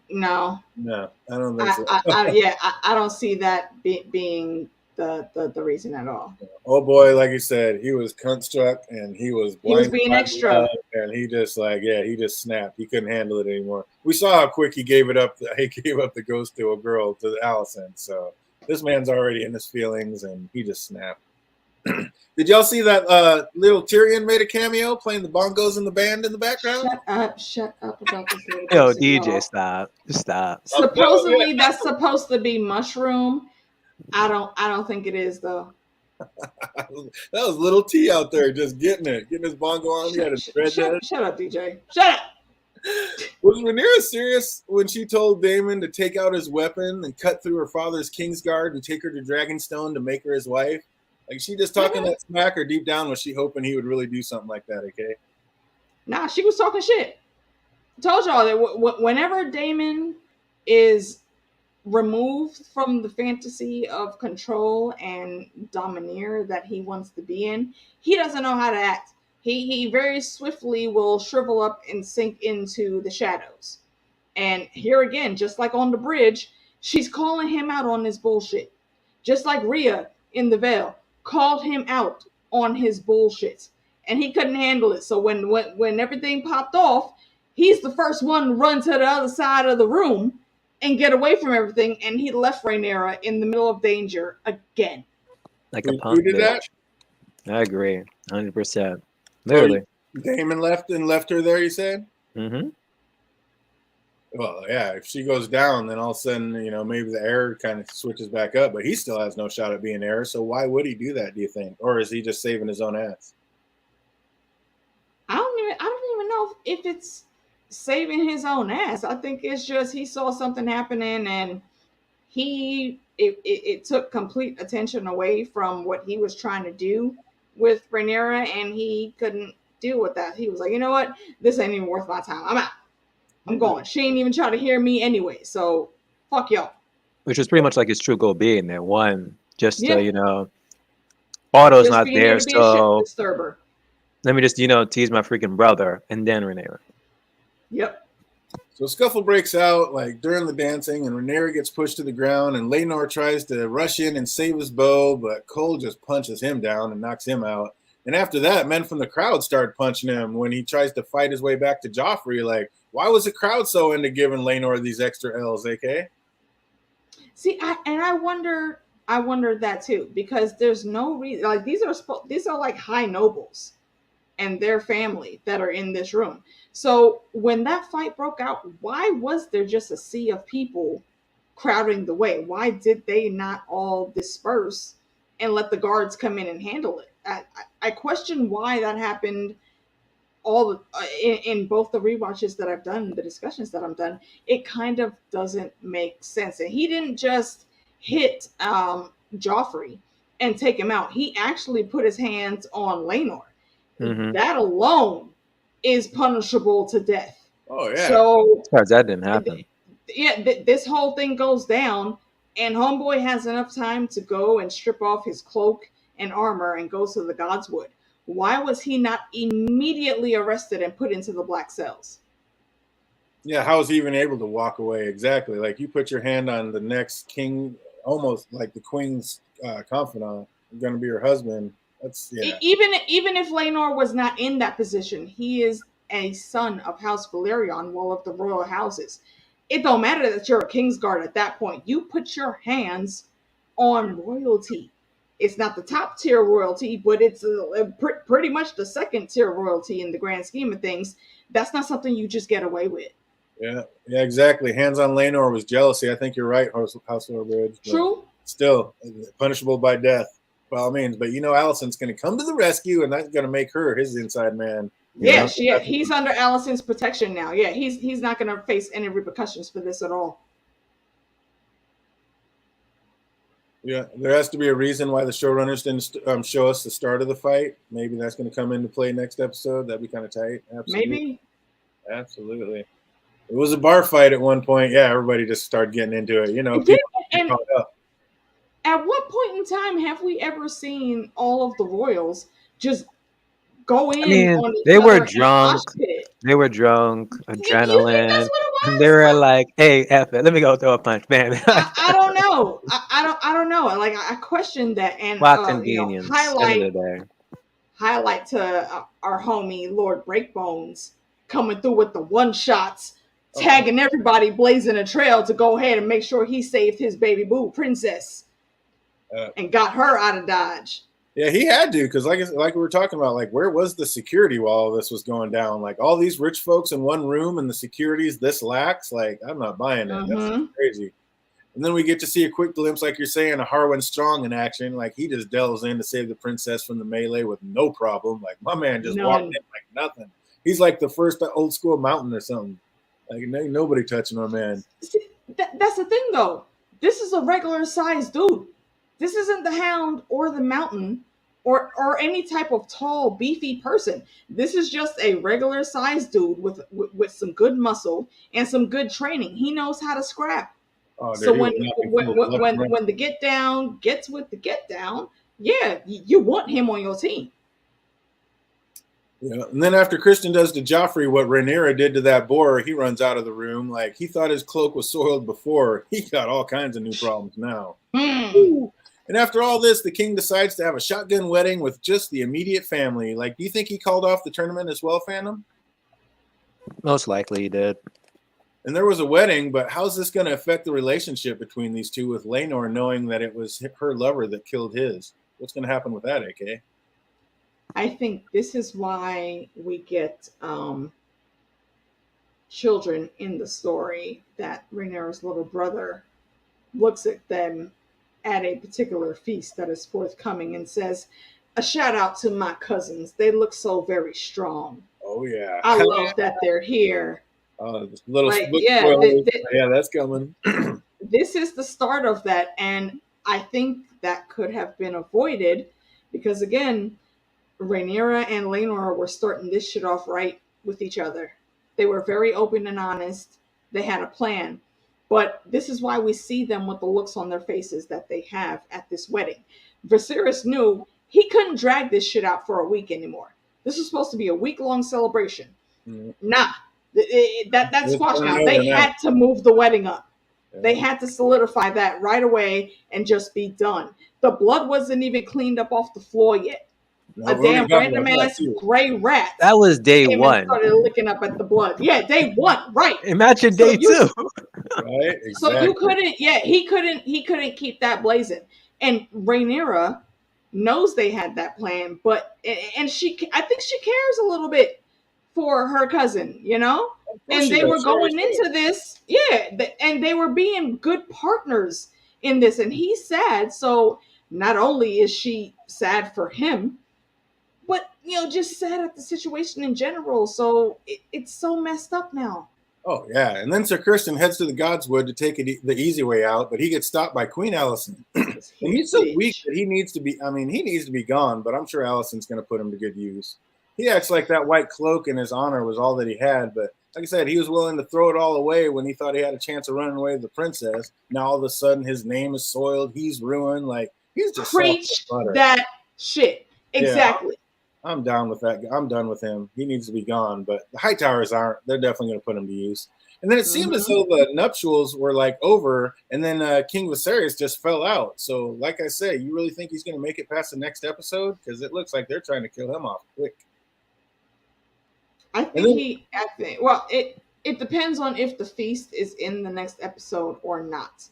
No. No, I don't think so. I don't see that being the reason at all. Oh boy, like you said, he was cunt struck and he was He was blinded being by extra. love, and he just he just snapped. He couldn't handle it anymore. We saw how quick he gave it up. He gave up the ghost to a girl, to Allison. So this man's already in his feelings, and he just snapped. Did y'all see that little Tyrion made a cameo playing the bongos in the band in the background? Shut up about this little Yo, person, DJ, y'all. stop. Supposedly that's supposed to be Mushroom. I don't think it is though. That was little T out there just getting his bongo on. He had his dreadhead. Shut up, DJ. Shut up. Was Rhaenyra serious when she told Daemon to take out his weapon and cut through her father's Kingsguard and take her to Dragonstone to make her his wife? Like, she just talking that smack, or deep down was she hoping he would really do something like that, okay? Nah, she was talking shit. I told y'all that whenever Daemon is removed from the fantasy of control and domineer that he wants to be in, he doesn't know how to act. He very swiftly will shrivel up and sink into the shadows. And here again, just like on the bridge, she's calling him out on this bullshit. Just like Rhea in the Vale called him out on his bullshit. And he couldn't handle it. So when everything popped off, he's the first one to run to the other side of the room and get away from everything. And he left Rhaenyra in the middle of danger again. Like a punk did bitch. that? I agree. 100%. Literally. Daemon left her there, you said? Mm-hmm. Well, yeah, if she goes down, then all of a sudden, maybe the heir kind of switches back up, but he still has no shot at being heir. So why would he do that, do you think? Or is he just saving his own ass? I don't even know if it's saving his own ass. I think it's just he saw something happening and it took complete attention away from what he was trying to do with Rhaenyra, and he couldn't deal with that. He was like, you know what? This ain't even worth my time. I'm out. I'm going. She ain't even trying to hear me anyway. So fuck y'all. Which was pretty much like his true goal being there. One, just to, Otto's Just not being there, to be a so shit disturber. let me just, tease my freaking brother, and then Rhaenyra. Yep. So a scuffle breaks out like during the dancing, and Rhaenyra gets pushed to the ground, and Laenor tries to rush in and save his bow, but Cole just punches him down and knocks him out. And after that, men from the crowd start punching him when he tries to fight his way back to Joffrey. Like, why was the crowd so into giving Laenor these extra L's, AK? See, I wonder that too, because there's no reason. Like, these are like high nobles and their family that are in this room. So when that fight broke out, why was there just a sea of people crowding the way? Why did they not all disperse and let the guards come in and handle it? I question why that happened. In both the rewatches that I've done, the discussions that I've done, it kind of doesn't make sense. And he didn't just hit Joffrey and take him out. He actually put his hands on Laenor. Mm-hmm. That alone is punishable to death. Oh yeah. So as far as that didn't happen. This whole thing goes down, and Homeboy has enough time to go and strip off his cloak and armor and goes to the Godswood. Why was he not immediately arrested and put into the black cells? Yeah, how was he even able to walk away? Exactly. Like, you put your hand on the next king, almost like the queen's confidant, going to be her husband. That's, yeah. Even if Laenor was not in that position, he is a son of House Valerion, one of the royal houses. It don't matter that you're a Kingsguard at that point. You put your hands on royalty. It's not the top tier royalty, but it's pretty much the second tier royalty in the grand scheme of things. That's not something you just get away with. Yeah, exactly. Hands on Laenor was jealousy. I think you're right, House Bridge. True. Still, punishable by death, by all means. But Alicent's going to come to the rescue, and that's going to make her his inside man. Yeah, he's under Alicent's protection now. Yeah, he's not going to face any repercussions for this at all. Yeah, there has to be a reason why the showrunners didn't show us the start of the fight. Maybe that's going to come into play next episode. That'd be kind of tight. Absolutely. Maybe. Absolutely. It was a bar fight at one point. Yeah, everybody just started getting into it. And at what point in time have we ever seen all of the royals just go in? They were drunk. They were drunk, adrenaline. They were like, "Hey, F it, let me go throw a punch, man." I don't know. I don't know. Like, I question that. And convenience. Highlight to our homie Lord Breakbones coming through with the one shots, tagging everybody, blazing a trail to go ahead and make sure he saved his baby boo princess and got her out of Dodge. Yeah, he had to, because like we were talking about, like, where was the security while all this was going down? Like, all these rich folks in one room and the security's this lax. Like, I'm not buying it. That's crazy. And then we get to see a quick glimpse, like you're saying, of Harwin Strong in action. Like he just delves in to save the princess from the melee with no problem. Like my man just walked in like nothing. He's like the first old school mountain or something. Like ain't nobody touching my man. See, that's the thing, though. This is a regular sized dude. This isn't the Hound or the Mountain or any type of tall, beefy person. This is just a regular sized dude with some good muscle and some good training. He knows how to scrap. Oh, dude, So when the get down gets with the get down, yeah, you want him on your team. Yeah, and then after Kristen does to Joffrey what Rhaenyra did to that boar, he runs out of the room. Like he thought his cloak was soiled before. He got all kinds of new problems now. And after all this, the king decides to have a shotgun wedding with just the immediate family. Like, do you think he called off the tournament as well, Phantom? Most likely he did. And there was a wedding, but how's this going to affect the relationship between these two with Laenor knowing that it was her lover that killed his? What's going to happen with that, AK? I think this is why we get children in the story that Rhaenyra's little brother looks at them at a particular feast that is forthcoming and says, a shout out to my cousins. They look so very strong. Oh, yeah. I love that they're here. Little like, yeah, that's coming. This is the start of that. And I think that could have been avoided because, again, Rhaenyra and Laenor were starting this shit off right with each other. They were very open and honest. They had a plan. But this is why we see them with the looks on their faces that they have at this wedding. Viserys knew he couldn't drag this shit out for a week anymore. This was supposed to be a week-long celebration. Mm-hmm. Nah, that's squashed now. They had to move the wedding up. Yeah. They had to solidify that right away and just be done. The blood wasn't even cleaned up off the floor yet. No, a damn random ass gray rat. That was day one. Started licking up at the blood. Yeah, day one. Right. Imagine day two. Right. Exactly. So you couldn't. Yeah, he couldn't keep that blazing. And Rhaenyra knows they had that plan, but I think she cares a little bit for her cousin, you know. And they were going into this, and they were being good partners in this. And he's sad. So not only is she sad for him, but, just sad at the situation in general. So it's so messed up now. Oh, yeah. And then Sir Kirsten heads to the Godswood to take the easy way out, but he gets stopped by Queen Alicent. And he's so weak that he needs to be gone, but I'm sure Alicent's going to put him to good use. He acts like that white cloak in his honor was all that he had, but like I said, he was willing to throw it all away when he thought he had a chance of running away with the princess. Now all of a sudden his name is soiled. He's ruined. Like, he's just preach that shit. Exactly. Yeah, I'm down with that. I'm done with him. He needs to be gone, but the Hightowers aren't. They're definitely going to put him to use. And then it seemed as though the nuptials were like over, and then King Viserys just fell out. So, like I said, you really think he's going to make it past the next episode? Because it looks like they're trying to kill him off quick. I think it depends on if the feast is in the next episode or not.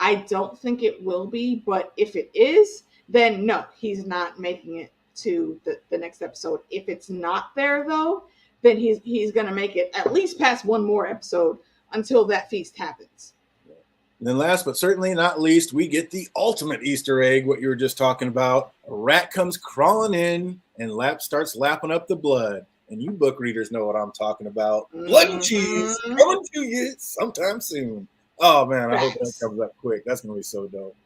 I don't think it will be, but if it is, then no, he's not making it to the next episode. If it's not there though, then he's gonna make it at least past one more episode until that feast happens. And then last but certainly not least, we get the ultimate Easter egg, what you were just talking about. A rat comes crawling in and starts lapping up the blood. And you book readers know what I'm talking about. Blood and cheese coming to you sometime soon. Oh man, I hope that comes up quick. That's gonna be so dope.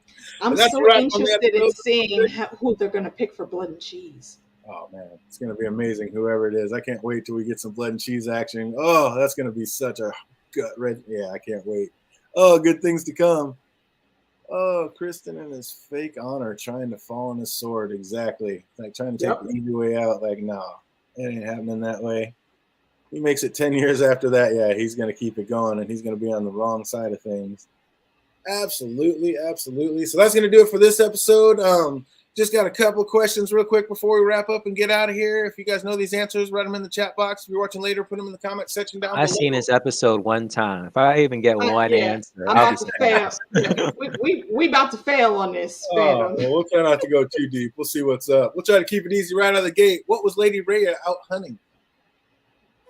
I'm so interested in seeing who they're going to pick for Blood and Cheese. Oh, man. It's going to be amazing, whoever it is. I can't wait till we get some Blood and Cheese action. Oh, that's going to be such a yeah, I can't wait. Oh, good things to come. Oh, Kristen and his fake honor trying to fall on his sword. Exactly. Like trying to take the easy way out. Like, no, it ain't happening that way. He makes it 10 years after that. Yeah, he's going to keep it going, and he's going to be on the wrong side of things. Absolutely. So that's going to do it for this episode. Just got a couple of questions real quick before we wrap up and get out of here. If you guys know these answers, write them in the chat box. If you're watching later, put them in the comment section down below. I've seen this episode one time. If I even get one answer, I'm about to fail. we about to fail on this. Well, we'll try not to go too deep. We'll see what's up. We'll try to keep it easy right out of the gate. What was Lady Rhea out hunting?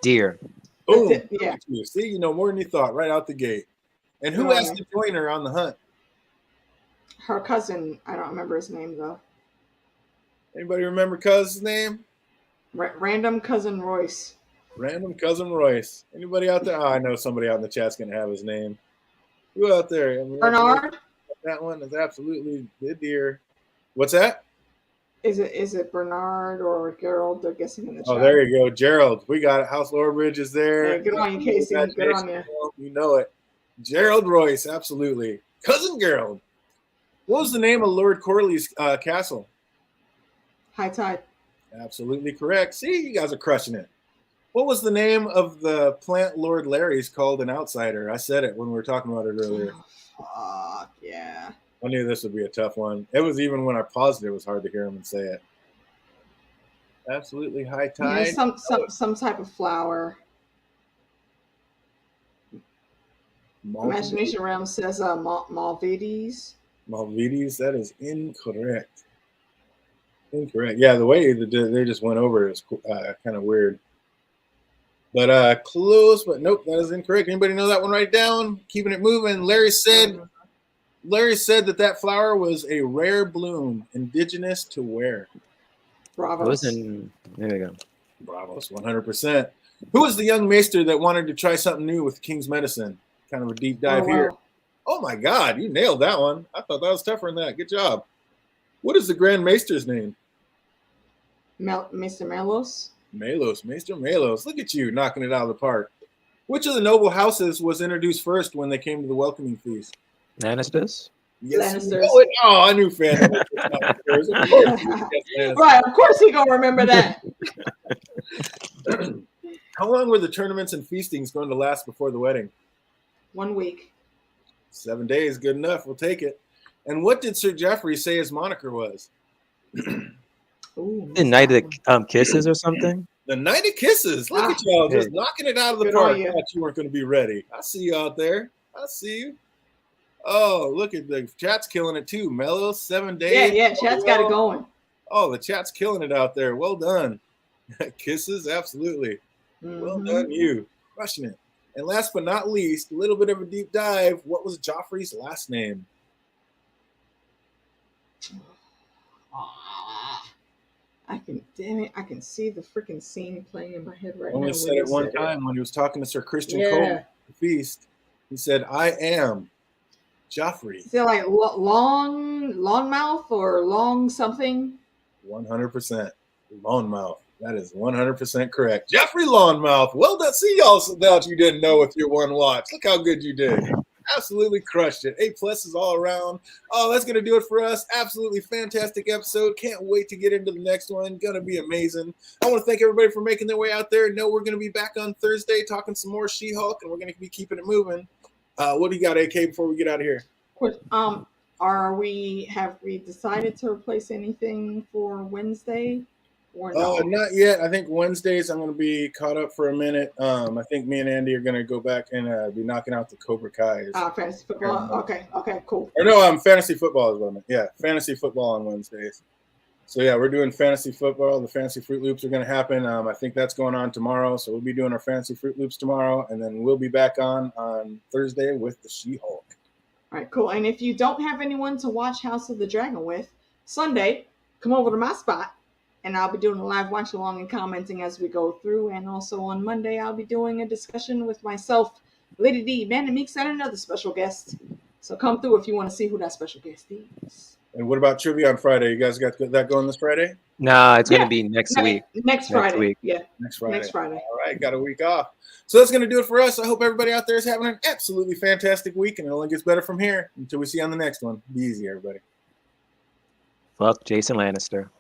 Deer. Boom. Yeah. See, more than you thought right out the gate. And who asked to join her on the hunt? Her cousin, I don't remember his name though. Anybody remember Cuz's name? Random cousin Royce. Random cousin Royce. Anybody out there? Oh, I know somebody out in the chat's gonna have his name. Who out there? I mean, Bernard. that one is absolutely the deer. What's that? Is it Bernard or Gerald? They're guessing in the chat. Oh, there you go, Gerald. We got it. House Lower Bridge is there. Hey, good on you, Casey. Good on you. You know it. Gerald Royce, absolutely. Cousin Gerald. What was the name of Lord Corley's castle? High Tide. Absolutely correct. See, you guys are crushing it. What was the name of the plant Lord Larry's called an outsider? I said it when we were talking about it earlier. Oh, fuck, yeah. I knew this would be a tough one. It was even when I paused it was hard to hear him say it. Absolutely High Tide. Yeah, some type of flower. Imagination Realm says Malvides. Malvides, that is incorrect. Incorrect. Yeah, the way they just went over it is kind of weird. But close, but nope, that is incorrect. Anybody know that one? Write it down. Keeping it moving. Larry said that flower was a rare bloom, indigenous to where? Bravos. There you go. Bravos, 100%. Who was the young maester that wanted to try something new with King's medicine? Kind of a deep dive here. Oh my God, you nailed that one. I thought that was tougher than that. Good job. What is the Grand Maester's name? Mr. Melos. Maester Melos. Look at you knocking it out of the park. Which of the noble houses was introduced first when they came to the welcoming feast? Lannisters? Yes. Lannisters. Oh, I knew fan. Right, of course he gonna remember that. How long were the tournaments and feastings going to last before the wedding? 1 week. 7 days, good enough. We'll take it. And what did Sir Geoffrey say his moniker was? Ooh, The Night of Kisses or something? The Night of Kisses. Look at y'all just knocking it out of the park. I thought you weren't going to be ready. I see you out there. I see you. Oh, look at the chat's killing it too. Mellow, 7 days. Yeah, chat's got it going. Oh, the chat's killing it out there. Well done. Kisses, absolutely. Well done, you. Crushing it. And last but not least, a little bit of a deep dive. What was Joffrey's last name? I can see the freaking scene playing in my head right now. Only said it one time when he was talking to Sir Christian Cole at the feast. He said, "I am Joffrey." Is it like long mouth or long something? 100% Longmouth. That is 100% correct. Jeffrey Longmouth. Well done. See, y'all thought you didn't know with your one watch. Look how good you did. Absolutely crushed it. A+ is all around. Oh, that's going to do it for us. Absolutely fantastic episode. Can't wait to get into the next one. Going to be amazing. I want to thank everybody for making their way out there. Know we're going to be back on Thursday talking some more She-Hulk, and we're going to be keeping it moving. What do you got, AK, before we get out of here? Of course. Have we decided to replace anything for Wednesday? Or no? Not yet. I think Wednesdays I'm going to be caught up for a minute. I think me and Andy are going to go back and be knocking out the Cobra Kai. Fantasy football. Okay, cool. Or no, fantasy football is what I meant. Yeah, fantasy football on Wednesdays. So yeah, we're doing fantasy football. The fantasy Fruit Loops are going to happen. I think that's going on tomorrow. So we'll be doing our fantasy Fruit Loops tomorrow, and then we'll be back on Thursday with the She-Hulk. All right, cool. And if you don't have anyone to watch House of the Dragon with, Sunday, come over to my spot. And I'll be doing a live watch along and commenting as we go through. And also on Monday, I'll be doing a discussion with myself, Lady D, Amanda Meeks, and another special guest. So come through if you want to see who that special guest is. And what about trivia on Friday? You guys got that going this Friday? No, it's going to be next week. Next Friday. Week. Yeah. Next Friday. All right, got a week off. So that's going to do it for us. I hope everybody out there is having an absolutely fantastic week, and it only gets better from here. Until we see you on the next one. Be easy, everybody. Fuck Jason Lannister.